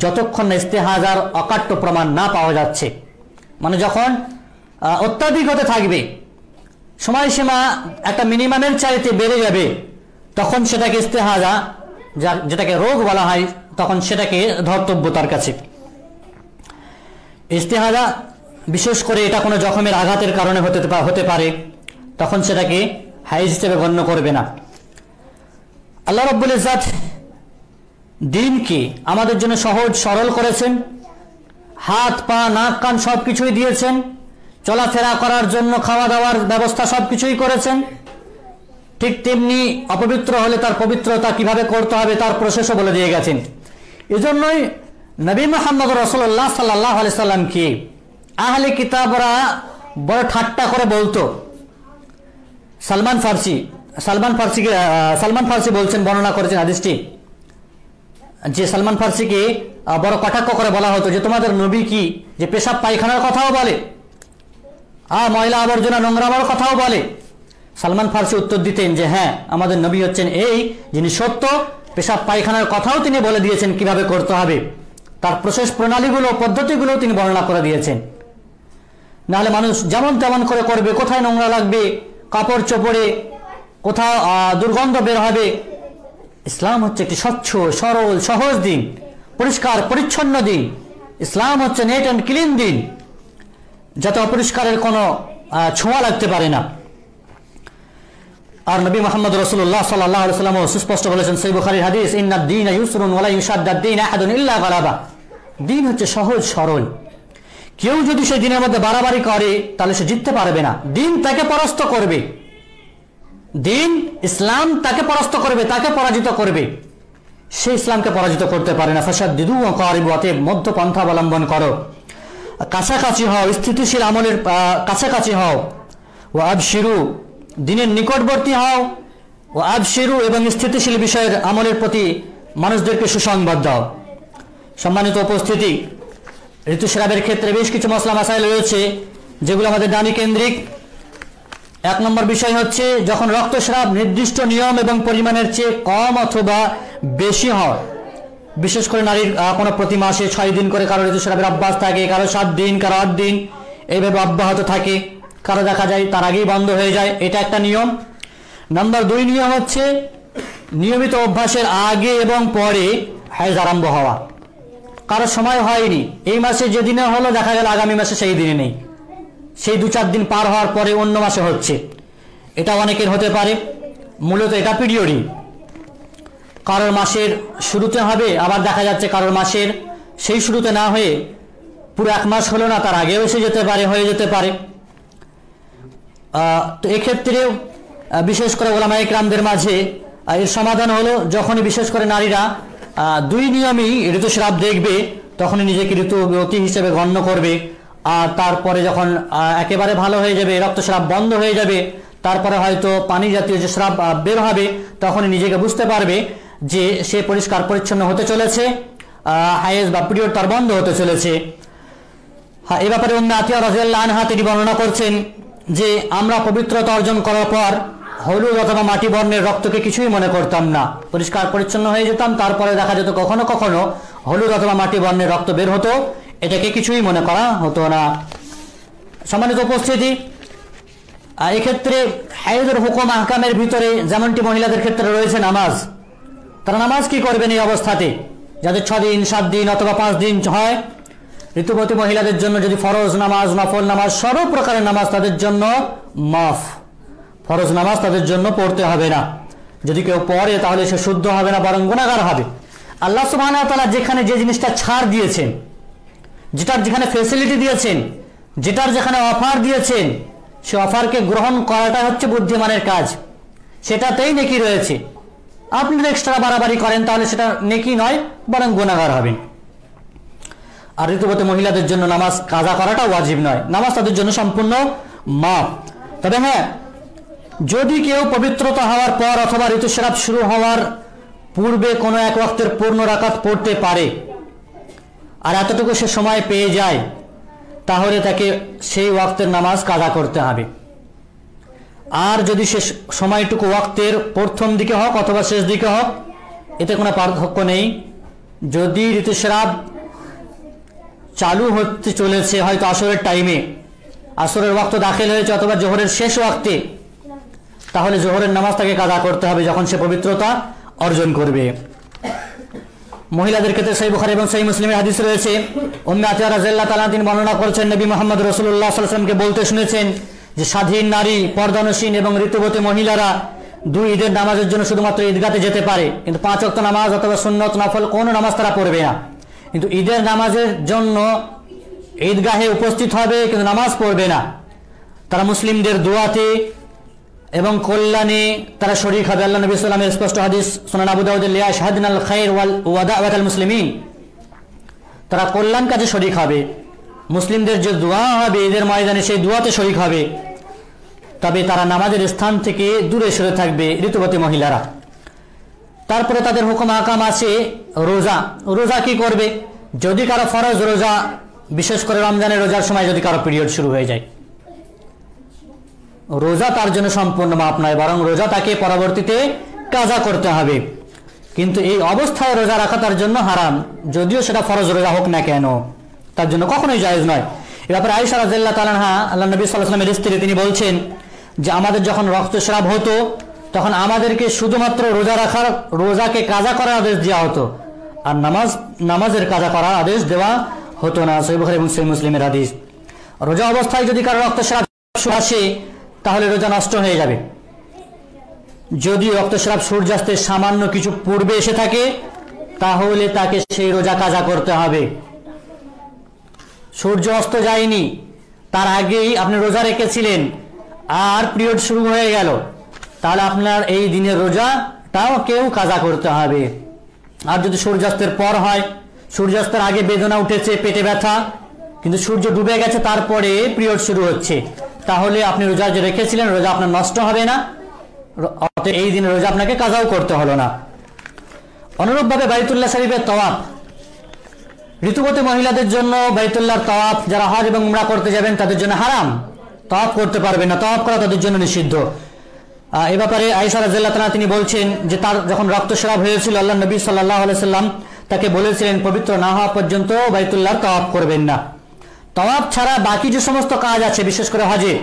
যতক্ষণ না ইস্তেহাজার অকাট্য প্রমাণ না পাওয়া যাচ্ছে। মানে যখন অত্যাধিক হতে থাকবে, সময়সীমা একটা মিনিমামের চাইতে বেড়ে যাবে, তখন সেটাকে ইস্তেহাজা, যেটাকে রোগ বলা হয়, তখন সেটাকে ধর্তব্য তার কাছে। ইস্তেহাজা বিশেষ করে এটা কোনো জখমের আঘাতের কারণে হতে পারে, তখন সেটাকে হাইজ হিসেবে গণ্য করবে না। আল্লাহ রাব্বুল ইজ্জত দিনকে আমাদের জন্য সহজ সরল করেছেন, হাত পা নাক কান সবকিছুই দিয়েছেন, চলাফেরা করার জন্য খাওয়া দাওয়ার ব্যবস্থা সবকিছুই করেছেন। ঠিক তেমনি অপবিত্র হলে তার পবিত্রতা কিভাবে করতে হবে তার প্রসেসও বলে দিয়ে গেছেন। এজন্যই নবী মুহাম্মদ রাসূলুল্লাহ সাল্লাল্লাহু আলাইহি সাল্লামকে আহলে কিতাবরা বড় ঠাট্টা করে বলতো। সালমান ফার্সি বলছেন, বর্ণনা করেছেন হাদিসটি, যে সালমান ফার্সিকে বড় কটাক্ষ করে বলা হতো যে তোমাদের নবী কি যে পেশাব পায়খানার কথাও বলে, ময়লা আবর্জনা নোংরামার কথাও বলে। সালমান ফার্সি উত্তর দিতেন যে হ্যাঁ, আমাদের নবী হচ্ছেন এই যিনি সত্য, পেশাব পায়খানার কথাও তিনি বলে দিয়েছেন কিভাবে করতে হবে, তার প্রসেস প্রণালীগুলো পদ্ধতিগুলো তিনি বর্ণনা করে দিয়েছেন। নাহলে মানুষ যেমন তেমন করে করবে, কোথায় নোংরা লাগবে, কাপড় চোপড়ে কোথাও দুর্গন্ধ বের হবে। ইসলাম হচ্ছে একটি স্বচ্ছ সরল সহজ দিন, পরিষ্কার পরিচ্ছন্ন দিন। ইসলাম হচ্ছে নেট অ্যান্ড ক্লিন দিন, যাতে অপরিষ্কারের কোনো ছোঁয়া লাগতে পারে না। আর নবী মুহাম্মদ রাসূলুল্লাহ সাল্লাল্লাহু আলাইহি ওয়াসাল্লাম সুস্পষ্ট বলেছেন, সহিহ বুখারীর হাদিস, ইন্নাদ দীনা ইউসরুন ওয়া লা ইউশাদ্দাদ দীন আহাদুন ইল্লা গালাবা। দিন হচ্ছে সহজ সরল, কেউ যদি সেই দিনের মধ্যে বাড়াবাড়ি করে তাহলে সে জিততে পারবে না, দিন তাকে পরাস্ত করবে, দিন ইসলাম তাকে পরাস্ত করবে, তাকে পরাজিত করবে, সে ইসলামকে পরাজিত করতে পারে না। ফাসাদ্দিদু ওয়া কারিবু, অতএব মধ্যপন্থা অবলম্বন করো, কাছাকাছি হও, স্থিতিশীল আমলের কাছাকাছি হও। ওয়া আবশিরু, দিনের নিকটবর্তী হও। ওয়া আবশিরু, এবং স্থিতিশীল বিষয়ের আমলের প্রতি মানুষদেরকে সুসংবাদ দাও। সম্মানিত উপস্থিতি, ঋতুস্রাবের ক্ষেত্রে বেশ কিছু মসলা মাসাইল রয়েছে যেগুলো আমাদের দানি কেন্দ্রিক। 1 নম্বর বিষয় হচ্ছে যখন রক্তস্রাব নির্দিষ্ট নিয়ম এবং পরিমাণের চেয়ে কম অথবা বেশি হয়, বিশেষ করে নারীর কোনো প্রতি মাসে 6 দিন করে কারো ঋতুস্রাবের অভ্যাস থাকে, কারো 7 দিন, কারো 8 দিন, এইভাবে অব্যাহত থাকে, কারো দেখা যায় তার আগেই বন্ধ হয়ে যায়, এটা একটা নিয়ম। নাম্বার 2 নিয়ম হচ্ছে নিয়মিত অভ্যাসের আগে এবং পরে হাইজ আরম্ভ হওয়া। কারো সময় হয়নি, এই মাসে যেদিনে হলো দেখা গেল আগামী মাসে সেই দিনে নেই, সেই 2-4 দিন পার হওয়ার পরে অন্য মাসে হচ্ছে, এটা অনেকের হতে পারে। মূলত এটা পিরিয়ডই, কারোর মাসের শুরুতে হবে, আবার দেখা যাচ্ছে কারোর মাসের সেই শুরুতে না হয়ে পুরো 1 মাস হলো না, তার আগেও এসে যেতে পারে, হয়ে যেতে পারে। তো এক্ষেত্রে বিশেষ করে ওলামায়ে কেরামদের মাঝে এর সমাধান হলো যখনই বিশেষ করে নারীরা 2 নিয়মই ঋতুস্রাব দেখবে তখনই নিজেকে ঋতুবতী হিসেবে গণ্য করবে। আর তারপরে যখন একেবারে ভালো হয়ে যাবে, রক্তস্রাব বন্ধ হয়ে যাবে, তারপরে হয়তো পানি জাতীয় যে স্রাব বের হবে, তখনই নিজেকে বুঝতে পারবে যে সে পরিষ্কার পরিচ্ছন্ন হতে চলেছে, হায়েজ বা পিরিয়ড তার বন্ধ হতে চলেছে। এই ব্যাপারে উম্মে আতিয়া রাদিয়াল্লাহু আনহা তিনি বর্ণনা করছেন যে আমরা পবিত্রতা অর্জন করার পর হলুদ অথবা মাটি বর্ণের রক্তকে কিছুই মনে করতাম না, পরিষ্কার পরিচ্ছন্ন হয়ে যেতাম, তারপরে দেখা যেত কখনো কখনো হলুদ অথবা মাটি বর্ণের রক্ত বের হতো, এটাকে কিছুই মনে করা হতো না। সম্মানিত উপস্থিতি, এক্ষেত্রে হায়েজের হুকুম আহকামের ভিতরে যেমনটি মহিলাদের ক্ষেত্রে রয়েছে নামাজ, তারা নামাজ কি করবেন এই অবস্থাতে, যাদের 6 দিন 7 দিন অথবা 5 দিন হয়, ঋতুবতী মহিলাদের জন্য যদি ফরজ নামাজ, নফল নামাজ, সর্ব প্রকারের নামাজ তাদের জন্য মাফ। ফরজ নামাজ তাদের জন্য পড়তে হবে না। যদি কেউ পড়ে তাহলে সে শুদ্ধ হবে না, বরং গুনাহগার হবে। আল্লাহ সুবহানাহু ওয়া তাআলা যেখানে যে জিনিসটা ছাড় দিয়েছেন, যেটার যেখানে ফেসিলিটি দিয়েছেন, যেটার যেখানে অফার দিয়েছেন, সে অফারকে গ্রহণ করাটা হচ্ছে বুদ্ধিমানের কাজ। সেটাতেই নেকি রয়েছে। আপনি যদি এক্সট্রা বাড়াবাড়ি করেন তাহলে সেটা নেকি নয়, বরং গুনাহগার হবেন। আর ঋতুবতী মহিলাদের জন্য নামাজ কাজা করাটা ওয়াজিব নয়, নামাজ তাদের জন্য সম্পূর্ণ মাফ। তবে হ্যাঁ, যদি কেউ পবিত্রতা হওয়ার পর অথবা ঋতুস্রাব শুরু হওয়ার পূর্বে কোনো এক ওয়াক্তের পূর্ণ রাকাত পড়তে পারে আর এতটুকু সে সময় পেয়ে যায়, তাহলে তাকে সেই ওয়াক্তের নামাজ কাজা করতে হবে। আর যদি সে সময়টুকু ওয়াক্তের প্রথম দিকে হোক অথবা শেষ দিকে হোক, এতে কোনো পার্থক্য নেই। যদি ঋতুস্রাব চালু হতে চলেছে, হয়তো আসরের টাইমে, আসরের ওয়াক্ত দাখিল হয়েছে অথবা জোহরের শেষ ওয়াক্তে, তাহলে জোহরের নামাজ তাকে কাজা করতে হবে যখন সে পবিত্রতা অর্জন করবে। মহিলাদের ক্ষেত্রে সহিহ বুখারী এবং সহিহ মুসলিমের হাদিস রয়েছে, উম্মে আতিয়া রাদিয়াল্লাহু তাআলা তিনি বর্ণনা করেছেন, নবী মুহাম্মদ রাসূলুল্লাহ সাল্লাল্লাহু আলাইহি ওয়াসাল্লামকে বলতে শুনেছেন যে স্বাধীন নারী, পর্দানসীন এবং ঋতুবতী মহিলারা দুই ঈদের নামাজের জন্য শুধুমাত্র ঈদগাতে যেতে পারে, কিন্তু 5 ওয়াক্ত নামাজ অথবা সুন্নত নফল কোনো নামাজ তারা পড়বে না। কিন্তু ঈদের নামাজের জন্য ঈদগাহে উপস্থিত হবে, কিন্তু নামাজ পড়বে না। তারা মুসলিমদের দোয়াতে এবং কল্যাণে তারা শরীক হবে। আল্লাহ নবী সাল্লাল্লাহু আলাইহি ওয়াসাল্লামের স্পষ্ট হাদিস সুনান আবু দাউদের লিয়াশহাদনাল খায়র ওয়া দাওয়াতাল মুসলিমিন, তারা কল্যাণ কাজে শরীক হবে। মুসলিমদের যে দোয়া হবে ঈদের ময়দানে, সেই দোয়াতে শরীক হবে। তবে তারা নামাজের স্থান থেকে দূরে সরে থাকবে ঋতুবতী মহিলারা। তারপরে তাদের হুকুম আকাম আছে রোজা। রোজা কি করবে? যদি কারো ফরজ রোজা, বিশেষ করে রমজানের রোজার সময় যদি কারো পিরিয়ড শুরু হয়ে যায়, রোজা তার জন্য সম্পূর্ণ মাপ নয়, বরং রোজা তাকে পরবর্তীতে কাজা করতে হবে। কিন্তু এই অবস্থায় রোজা রাখা তার জন্য হারাম, যদিও সেটা ফরজ রোজা হোক না কেন, তার জন্য কখনোই জায়েজ নয়। এ ব্যাপারে আয়েশা রাদিয়াল্লাহু তাআলা আনহা, আল্লাহ নবী সাল্লাল্লাহু আলাইহি ওয়াসাল্লামের স্ত্রী, তিনি বলছেন যে আমাদের যখন রক্তস্রাব হতো তখন আমাদেরকে শুধুমাত্র রোজা রাখার, রোজাকে কাজা করার আদেশ দেওয়া হতো, আর নামাজের কাজা করার আদেশ দেওয়া হতো না। সহিহ বুখারী এবং সহিহ মুসলিমের হাদিস। রোজা অবস্থায় যদি কারো রক্তস্রাব আসে তাহলে রোজা নষ্ট হয়ে যাবে। যদি রক্তস্রাব সূর্যাস্তের সামান্য কিছু পূর্বে এসে থাকে তাহলে তাকে সেই রোজা কাজা করতে হবে। সূর্য অস্ত যায়নি, তার আগেই আপনি রোজা রেখেছিলেন আর পিরিয়ড শুরু হয়ে গেল, তাহলে আপনার এই দিনের রোজাটাও কেউ কাজা করতে হবে। আর যদি সূর্যাস্তের পর হয়, সূর্যাস্তের আগে বেদনা উঠেছে, পেটে ব্যথা, কিন্তু সূর্য ডুবে গেছে তারপরে পিরিয়ড শুরু হচ্ছে, তাহলে আপনি রোজা যে রেখেছিলেন রোজা আপনার নষ্ট হবে না, অতএব এই দিনের রোজা আপনাকে কাজাও করতে হলো না। অনুরূপভাবে বাইতুল্লাহ শরীফের তওয়াফ, ঋতুবতী মহিলাদের জন্য বাইতুল্লাহর তওয়াফ, যারা হজ এবং উমরা করতে যাবেন তাদের জন্য হারাম, তওয়াফ করতে পারবে না, তওয়াফ করা তাদের জন্য নিষিদ্ধ। এ ব্যাপারে আয়েশা রাদিয়াল্লাহু তাআলা তিনি বলছেন যে তার যখন রক্তস্রাব হয়েছিল, আল্লাহ নবী সাল্লাল্লাহু আলাইহি সাল্লাম তাকে বলেছিলেন পবিত্র না হওয়া পর্যন্ত বাইতুল্লাহর তওয়াফ করবেন না। তওয়াফ ছাড়া বাকি যে সমস্ত কাজ আছে, বিশেষ করে হজে,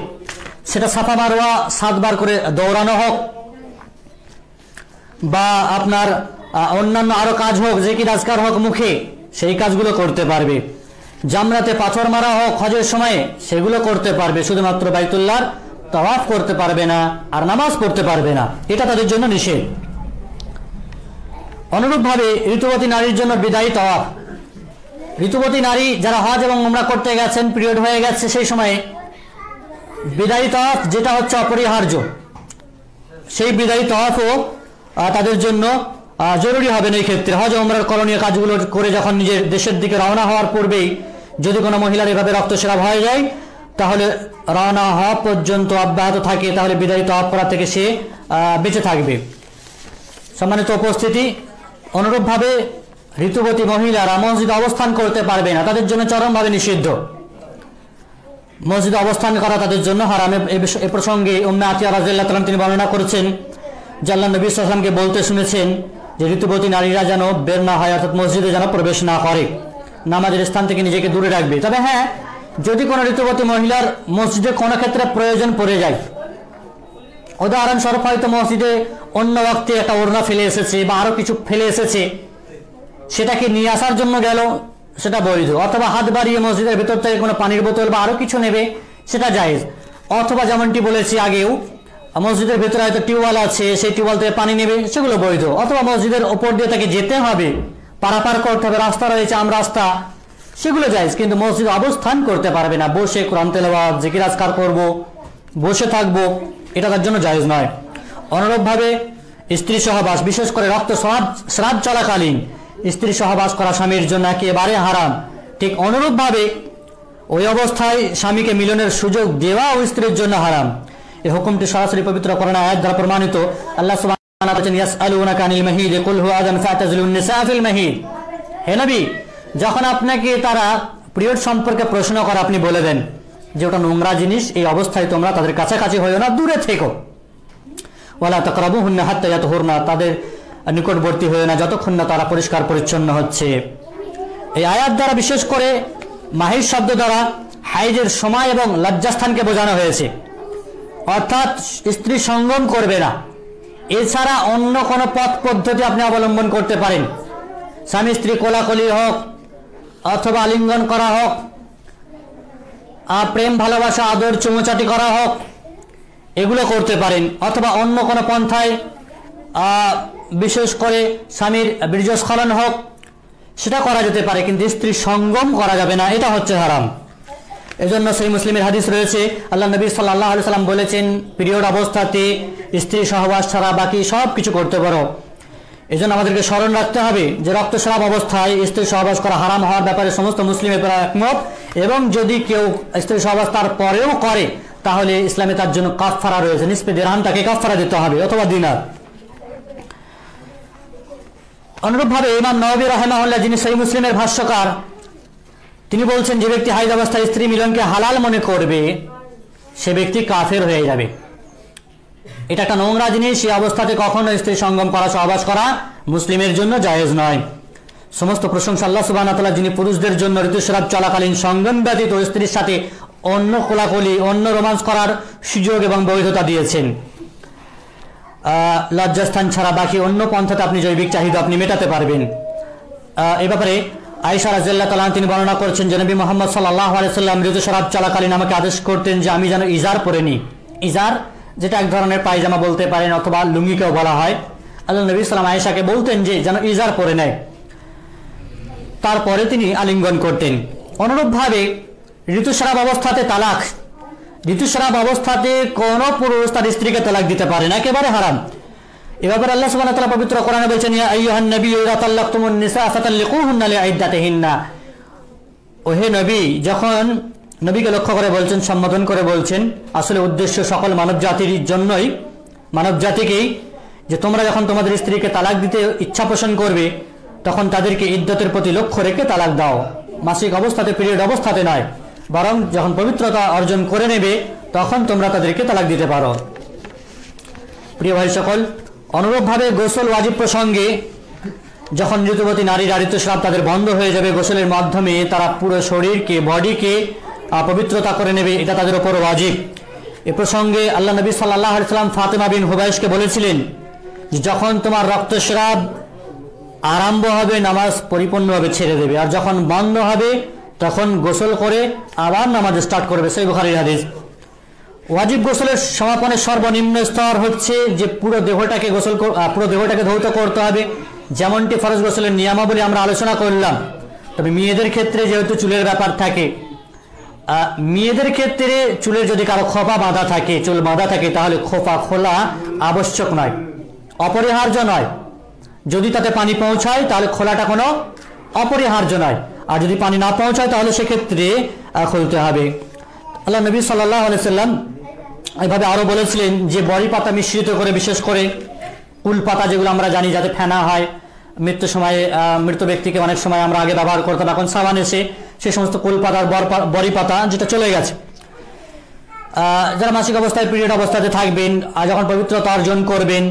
সেটা সাফা মারওয়া 7 বার করে দৌড়ানো হোক বা আপনার অন্যান্য আরো কাজ হোক, যে কি রাজকার হোক মুখে, সেই কাজগুলো করতে পারবে। জামরাতে পাথর মারা হোক হজের সময়ে, সেগুলো করতে পারবে। শুধুমাত্র বাইতুল্লাহর তওয়াফ করতে পারবে না আর নামাজ পড়তে পারবে না, এটা তাদের জন্য নিষেধ। অনুরূপভাবে ঋতুবতী নারীর জন্য বিদায়ী তওয়াফ। ঋতুবতী নারী যারা হজ এবং উমরা করতে গেছেন, পিরিয়ড হয়ে গেছে, সেই সময়ে বিদায়ী তওয়াফ যেটা হচ্ছে অপরিহার্য, সেই বিদায়ী তওয়াফও তাদের জন্য জরুরি হবে না। এই ক্ষেত্রে হজ উমরার করণীয় কাজগুলো করে যখন নিজের দেশের দিকে রওনা হওয়ার পূর্বেই যদি কোনো মহিলার এভাবে রক্তস্রাব হয়ে যায়, তাহলে রওনা হওয়া পর্যন্ত অব্যাহত থাকে, তাহলে বিদায়ী তওয়াফ করা থেকে সে বেঁচে থাকবে। সম্মানিত উপস্থিতি, অনুরূপভাবে ঋতুবতী মহিলারা মসজিদে অবস্থান করতে পারবে না, তাদের জন্য চরমভাবে নিষিদ্ধ। মসজিদে অবস্থান করা তাদের জন্য হারাম। এ প্রসঙ্গে উম্মে আতিয়া রাদিয়াল্লাহু তাআলা তিনি বর্ণনা করেছেন যে আল্লাহ নবী সাল্লাল্লাহু আলাইহি ওয়াসাল্লামকে বলতে শুনেছেন যে ঋতুবতী নারীরা যেন বের না হয়, অর্থাৎ মসজিদে যেন প্রবেশ না করে, নামাজের স্থান থেকে নিজেকে দূরে রাখবে। তবে হ্যাঁ, যদি কোনো ঋতুবতী মহিলার মসজিদে কোনো ক্ষেত্রে প্রয়োজন পড়ে যায়, উদাহরণস্বরূপ হয়তো মসজিদে অন্য ওয়াক্তে একটা ওড়না ফেলে এসেছে বা আরো কিছু ফেলে এসেছে, সেটাকে নিয়ে আসার জন্য গেল, সেটা বৈধ, অথবা হাত বাড়িয়ে মসজিদের ভিতর থেকে কোনো পানির বোতল বা আরো কিছু নেবে সেটা জায়েজ, অথবা যেমনটি বলেছি আগেও মসজিদের ভিতরে হয়তো টিউবওয়েল আছে, সেই টিউবওয়েল থেকে পানি নেবে, সেগুলো বৈধ, অথবা মসজিদের ওপর দিয়ে তাকে যেতে হবে, পারাপার করতে হবে, রাস্তা রয়েছে আম রাস্তা, সেগুলো জায়েজ। কিন্তু মসজিদ অবস্থান করতে পারবে না, বসে কোরআন তেলাওয়াত জিকির আজকার করব, বসে থাকবো, এটা তার জন্য জায়েজ নয়। অনুরূপভাবে স্ত্রী সহবাস, বিশেষ করে রক্ত স্রাব চলাকালীন স্ত্রী সহবাস করা স্বামীর জন্য একেবারে হারাম। ঠিক অনুরূপভাবে ওই অবস্থায় স্বামীকে মিলনের সুযোগ দেওয়াও স্ত্রীর জন্য হারাম। এই হুকুমটি সরাসরি পবিত্র কোরআন আয়াত দ্বারা প্রমাণিত। আল্লাহ সুবহানাহু ওয়া তাআলা বলেছেন, ইয়াসআলুনাকা আনিল মাহিদ কুল হুয়া আযান ফাতাজিলুন নিসা ফিল মাহিদ। হে নবী, যখন আপনাকে তারা পিরিয়ড সম্পর্কে প্রশ্ন করে আপনি বলে দেন যে ওটা নোংরা জিনিস, এই অবস্থায় তোমরা তাদের কাছাকাছি হইও না, দূরে থেকো। ওয়ালা তাকরাবুহুন্না হাত্তা ইয়াতহুরনা, তাদের নিকটবর্তী হইও না যতক্ষণ না তারা পরিষ্কার পরিচ্ছন্ন হচ্ছে। এই আয়াত দ্বারা বিশেষ করে মাহির শব্দ দ্বারা হাইজের সময় এবং লজ্জাস্থানকে বোঝানো হয়েছে, অর্থাৎ স্ত্রী সঙ্গম করবে না। এছাড়া অন্য কোনো পথ পদ্ধতি আপনি অবলম্বন করতে পারেন, স্বামী স্ত্রী কোলাকুলি হোক, অথবা আলিঙ্গন করা হোক, প্রেম ভালোবাসা আদর চুমোচাটি করা হোক, এগুলো করতে পারেন, অথবা অন্য কোনো পন্থায় বিশেষ করে স্বামীর বীর্যস্খলন হোক, সেটা করা যেতে পারে, কিন্তু স্ত্রী সঙ্গম করা যাবে না, এটা হচ্ছে হারাম। এজন্য সহিহ মুসলিমের হাদিস রয়েছে, আল্লাহ নবী সাল্লাল্লাহু আলাইহি সাল্লাম বলেছেন, পিরিয়ড অবস্থাতে স্ত্রী সহবাস ছাড়া বাকি সব কিছু করতে পারো। এজন্য আমাদেরকে স্মরণ রাখতে হবে যে রক্তস্রাব অবস্থায় স্ত্রী সহবাস করা হারাম হওয়ার ব্যাপারে সমস্ত মুসলিমের প্রায় একমত, এবং যদি কেউ স্ত্রী সহবাস তার পরেও করে তাহলে ইসলামে তার জন্য কাফফারা রয়েছে, নিসফে দিরহাম তাকে কাফফারা দিতে হবে, অথবা দিনার। অনুরূপভাবে ইমাম নওয়াবী রাহিমাহুল্লাহ, যিনি সহিহ মুসলিমের ভাষ্যকার, তিনি বলছেন যে ব্যক্তি হাইজ অবস্থায় স্ত্রী মিলনকে হালাল মনে করবে সে ব্যক্তি কাফের হয়ে যাবে। এটা একটা নোংরা জিনিস, এই অবস্থাতে কখনো স্ত্রী সঙ্গম করা, সহবাস করা মুসলিমের জন্য জায়েজ নয়। সমস্ত প্রশংসা আল্লাহ সুবহানাহু ওয়া তাআলা, যিনি পুরুষদের জন্য ঋতুস্রাব চলাকালীন সঙ্গম ব্যতীত স্ত্রীর সাথে অন্য কোলাকুলি, অন্য রোমান্স করার সুযোগ এবং বৈধতা দিয়েছেন। লজ্জাস্থান ছাড়া বাকি অন্য পন্থাতে আপনি জৈবিক চাহিদা আপনি মেটাতে পারবেন। এ ব্যাপারে আয়েশা রাদিয়াল্লাহু তাআলা তিনি বর্ণনা করেছেন যে নবী মুহাম্মদ সাল্লাল্লাহু আলাইহি সাল্লাম ঋতুস্রাব চলাকালীন আমাকে আদেশ করতেন যে আমি যেন ইজার পরে নিই। ইজার যেটা এক ধরনের পায়জামা বলতে পারেন, অথবা লুঙ্গিকেও বলা হয়। আল্লাহ নবী সাল্লাম আয়েশাকে বলতেন যে যেন ইজার পরে নেয়, তারপরে তিনি আলিঙ্গন করতেন। অনুরূপভাবে ঋতুস্রাব অবস্থাতে তালাক, ঋতুস্রাব অবস্থাতে কোন পুরুষ তার স্ত্রীকে তালাক দিতে পারে না, একেবারে হারাম। এ ব্যাপারে আল্লাহ সুবহানাহু ওয়া তাআলা পবিত্র কোরআনে বলেছেন, ইয়া আইয়ুহান নাবিয়্যু ইযা তাল্লাকতুমুন নিসা ফাতাল্লিকুহুন্না লিইদ্দাতিহিন্না। ও হে নবী, যখন নবীকে লক্ষ্য করে বলছেন, সম্বোধন করে বলছেন, আসলে উদ্দেশ্য সকল মানব জাতির জন্যই, মানব জাতিকেই, যে তোমরা যখন তোমাদের স্ত্রীকে তালাক দিতে ইচ্ছা পোষণ করবে তখন তাদেরকে ইদ্দতের প্রতি লক্ষ্য রেখে তালাক দাও, মাসিক অবস্থাতে, পিরিয়ড অবস্থাতে নয়, বরং যখন পবিত্রতা অর্জন করে নেবে তখন তোমরা তাদেরকে তালাক দিতে পারো। প্রিয় ভাই সকল, অনুরূপভাবে গোসল ওয়াজিব প্রসঙ্গে যখন ঋতুবতী নারীর ঋতুস্রাব তাদের বন্ধ হয়ে যাবে, গোসলের মাধ্যমে তারা পুরো শরীরকে, বডিকে পবিত্রতা করে নেবে, এটা তাদের উপর ওয়াজিব। এ প্রসঙ্গে আল্লাহ নবী সাল্লাল্লাহু আলাইহি সাল্লাম ফাতেমা বিন হুবাইশকে বলেছিলেন যে যখন তোমার রক্তস্রাব আরম্ভ হবে নামাজ পরিপূর্ণভাবে ছেড়ে দেবে, আর যখন বন্ধ হবে তখন গোসল করে আবার নামাজ স্টার্ট করবে। সহিহ বুখারীর হাদিস। ওয়াজিব গোসলের সমাপনের সর্বনিম্ন স্তর হচ্ছে যে পুরো দেহটাকে ধৌত করতে হবে, যেমনটি ফরজ গোসলের নিয়মাবলী আমরা আলোচনা করলাম। তবে মেয়েদের ক্ষেত্রে যেহেতু চুলের ব্যাপার থাকে, মেয়েদের ক্ষেত্রে চুলের যদি কারো খোপা বাঁধা থাকে, চুল বাঁধা থাকে, তাহলে খোপা খোলা আবশ্যক নয়, অপরিহার্য নয়। যদি তাতে পানি পৌঁছায় তাহলে খোলাটা কোনো অপরিহার্য নয়, আর যদি পানি না পৌঁছায় তাহলে সেক্ষেত্রে খুলতে হবে। আল্লাহ নবী সাল্লাল্লাহু আলাইহি সাল্লাম এইভাবে আরো বলেছিলেন যে বড়ি পাতা মিশ্রিত করে, বিশেষ করে কুল পাতা যেগুলো আমরা জানি যাতে ফেনা হয়, মৃত্যুর সময়ে মৃত ব্যক্তিকে অনেক সময় আমরা আগে ব্যবহার করতাম, এখন সাবান এসে সেই সমস্ত কুল পাতার বড়ি পাতা যেটা চলে গেছে, যারা মাসিক অবস্থায়, পিরিয়ড অবস্থাতে থাকবেন, আর যখন পবিত্রতা অর্জন করবেন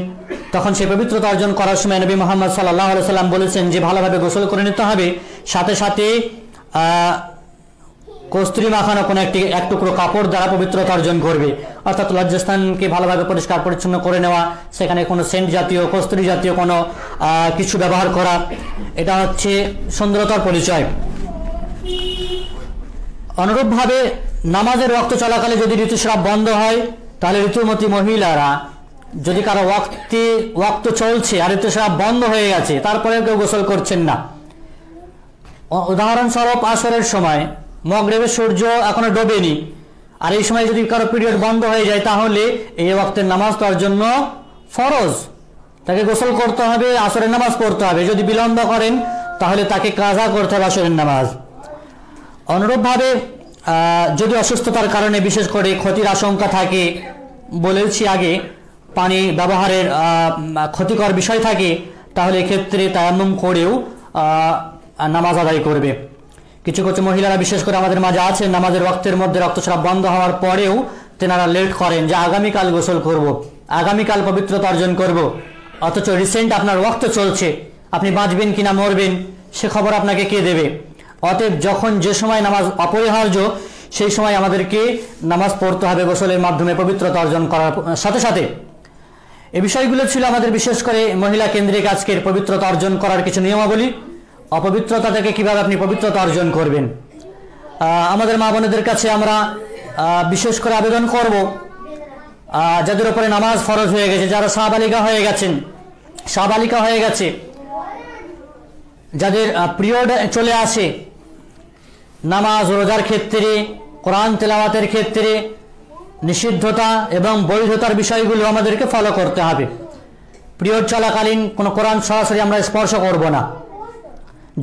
তখন সেই পবিত্রতা অর্জন করার সময় নবী মুহাম্মদ সাল্লাল্লাহু আলাইহি সাল্লাম বলেছেন যে ভালোভাবে গোসল করে নিতে হবে, সাথে সাথে কস্তুরী মাখানো কোনো এক টুকরো কাপড় দ্বারা পবিত্রতা অর্জন করবে, অর্থাৎ লজ্জাস্থানকে ভালোভাবে পরিষ্কার পরিচ্ছন্ন করে নেওয়া, সেখানে কোনো সেন্ট জাতীয়, কস্তুরী জাতীয় কোনো কিছু ব্যবহার করা, এটা হচ্ছে সুন্দরতার পরিচয়। অনুরূপভাবে নামাজের ওয়াক্ত চলাকালে যদি ঋতুস্রাব বন্ধ হয়, তাহলে ঋতুমতী মহিলারা, যদি কারো ওয়াক্ত চলছে আর ঋতুস্রাব বন্ধ হয়ে গেছে তারপরেও কেউ গোসল করছেন না, উদাহরণস্বরূপ আসরের সময় মগরিবের সূর্য এখনো ডোবেনি, আর এই সময় যদি কারো পিরিয়ড বন্ধ হয়ে যায়, তাহলে এই ওয়াক্তের নামাজ তার জন্য ফরজ, তাকে গোসল করতে হবে, আসরের নামাজ পড়তে হবে। যদি বিলম্ব করেন তাহলে তাকে কাজা করতে হবে আসরের নামাজ। অনুরূপভাবে যদি অসুস্থতার কারণে বিশেষ করে ক্ষতির আশঙ্কা থাকে, বলেছি আগে পানি ব্যবহারের ক্ষতিকর বিষয় থাকে, তাহলে এক্ষেত্রে তায়াম্মুম করেও নামাজ আদায় করবে। কিছু কিছু মহিলারা বিশেষ করে আমাদের মাঝে আছে, নামাজের ওয়াক্তের মধ্যে রক্তস্রাব বন্ধ হওয়ার পরেও তেনারা লেট করেন যে আগামীকাল গোসল করব, আগামীকাল পবিত্রতা অর্জন করব, অথচ রিসেন্ট আপনার ওয়াক্ত চলছে, আপনি বাঁচবেন কিনা মরবেন সে খবর আপনাকে কে দেবে? অতএব যখন যে সময় নামাজ অপরিহার্য সেই সময় আমাদেরকে নামাজ পড়তে হবে গোসলের মাধ্যমে পবিত্রতা অর্জন করার সাথে সাথে। এই বিষয়গুলো ছিল আমাদের বিশেষ করে মহিলা কেন্দ্রিক আজকের পবিত্রতা অর্জন করার কিছু নিয়মাবলী। অপবিত্রতা থেকে কিভাবে আপনি পবিত্রতা অর্জন করবেন, আমাদের মা বোনেদের কাছে আমরা বিশেষ করে আবেদন করব, যাদের উপরে নামাজ ফরজ হয়ে গেছে, যারা সাবালিকা হয়ে গেছে, যাদের পিরিয়ড চলে আসে, নামাজ রোজার ক্ষেত্রে, কোরআন তেলাওয়াতের ক্ষেত্রে নিষিদ্ধতা এবং বৈধতার বিষয়গুলো আমাদেরকে ফলো করতে হবে। পিরিয়ড চলাকালীন কোনো কোরআন সরাসরি আমরা স্পর্শ করব না।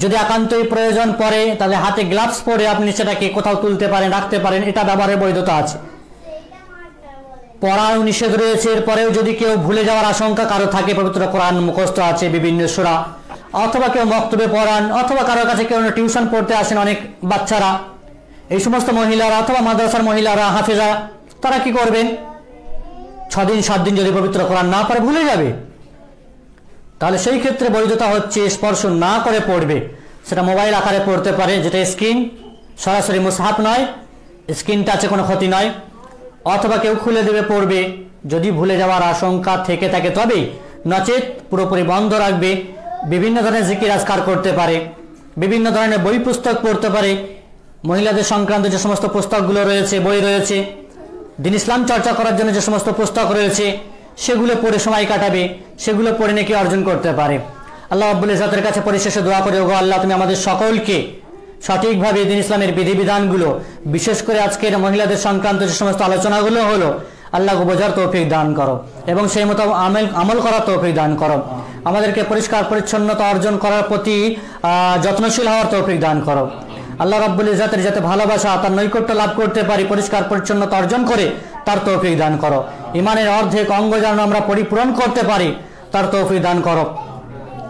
যদি একান্তই প্রয়োজন পড়ে তাহলে হাতে গ্লাভস পরে আপনি সেটাকে কোথাও তুলতে পারেন, রাখতে পারেন, এটা ব্যবহারের বৈধতা আছে। পড়াও নিষেধ রয়েছে। এরপরেও যদি কেউ ভুলে যাওয়ার আশঙ্কা কারো থাকে, পবিত্র কোরআন মুখস্থ আছে বিভিন্ন সূরা, অথবা কেউ মক্তবে পড়ান, অথবা কারো কাছে কেউ টিউশন পড়তে আসেন অনেক বাচ্চারা, এই সমস্ত মহিলারা অথবা মাদ্রাসার মহিলারা হাফেজা, তারা কি করবেন? 6 দিন 7 দিন যদি পবিত্র কোরআন না পড়ে ভুলে যাবে, তাহলে সেই ক্ষেত্রে বৈধতা হচ্ছে স্পর্শ না করে পড়বে। সেটা মোবাইল আকারে পড়তে পারে, যেটা স্ক্রিন, সরাসরি মুসহাফ নয়, স্ক্রিন টাচে কোনো ক্ষতি নয়, অথবা কেউ খুলে দেবে পড়বে যদি ভুলে যাওয়ার আশঙ্কা থেকে থাকে তবেই, নচেত পুরোপুরি বন্ধ রাখবে। বিভিন্ন ধরনের জিকির আজকার করতে পারে, বিভিন্ন ধরনের বই পুস্তক পড়তে পারে, মহিলাদের সংক্রান্ত যে সমস্ত পুস্তকগুলো রয়েছে, বই রয়েছে, দিন ইসলাম চর্চা করার জন্য যে সমস্ত পুস্তক রয়েছে সেগুলো পড়ে সময় কাটাবে, সেগুলো পড়ে নাকি অর্জন করতে পারে। আল্লাহ রাব্বুল ইজ্জতের কাছে পরিশেষে দোয়া করে, ওগো আল্লাহ, তুমি আমাদের সকলকে সঠিকভাবে দিন ইসলামের বিধিবিধানগুলো, বিশেষ করে আজকের মহিলাদের সংক্রান্ত যে সমস্ত আলোচনাগুলো হলো, আল্লাহকে বোঝার তৌফিক দান করো এবং সেই মতো আমল করার তৌফিক দান করো। আমাদেরকে পরিষ্কার পরিচ্ছন্নতা অর্জন করার প্রতি যত্নশীল হওয়ার তৌফিক দান করো। আল্লাহ রাব্বুল ইজ্জতের যাতে ভালোবাসা, তার নৈকট্য লাভ করতে পারি, পরিষ্কার পরিচ্ছন্নতা অর্জন করে তার তৌফিক দান করো। ইমানের অর্ধেক অঙ্গ যেন আমরা পরিপূরণ করতে পারি তার তৌফিক দান করো।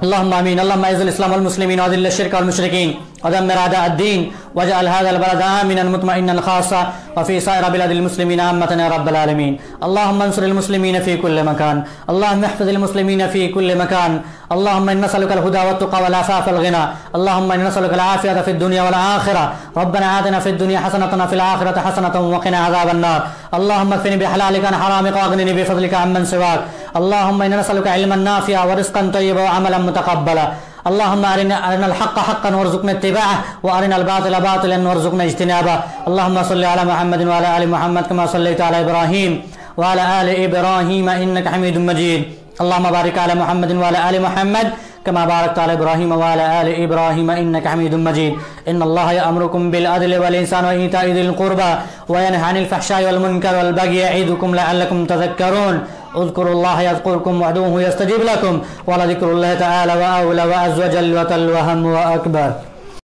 اللهم امين. اللهم اعز الاسلام والمسلمين واذل الشرك والمشركين ودمر اعداء الدين واجعل هذا البلد امنا مطمئنا خاصه وفي سائر بلاد المسلمين عامه يا رب العالمين. اللهم انصر المسلمين في كل مكان. اللهم احفظ المسلمين في كل مكان. اللهم إنا نسألك الهدى والتقى والعفاف والغنى. اللهم إنا نسألك العافية في الدنيا والآخرة. ربنا آتنا في الدنيا حسنة وفي الآخرة حسنة وقنا عذاب النار. اللهم اكفني بحلالك عن حرامك واغنني بفضلك عمن سواك. اللهم إنا نسألك علما نافعا ورزقا طيبا وعملا متقبلا. اللهم أرنا الحق حقا وارزقنا اتباعه وأرنا الباطل باطلا وارزقنا اجتنابه. اللهم صل على محمد وعلى آل محمد كما صليت على إبراهيم وعلى آل إبراهيم إنك حميد مجيد. اللهم بارك على محمد وعلى آل محمد كما باركت على إبراهيم وعلى آل إبراهيم إنك حميد مجيد. إن الله يأمركم بالعدل والإحسان وإيتاء ذي القربى وينهى عن الفحشاء والمنكر والبغي يعظكم لعلكم تذكرون. اذكروا الله يذكركم وادعوه يستجيب لكم ولذكر الله تعالى وأولى وأعز وجل وأتم وأهم وأكبر.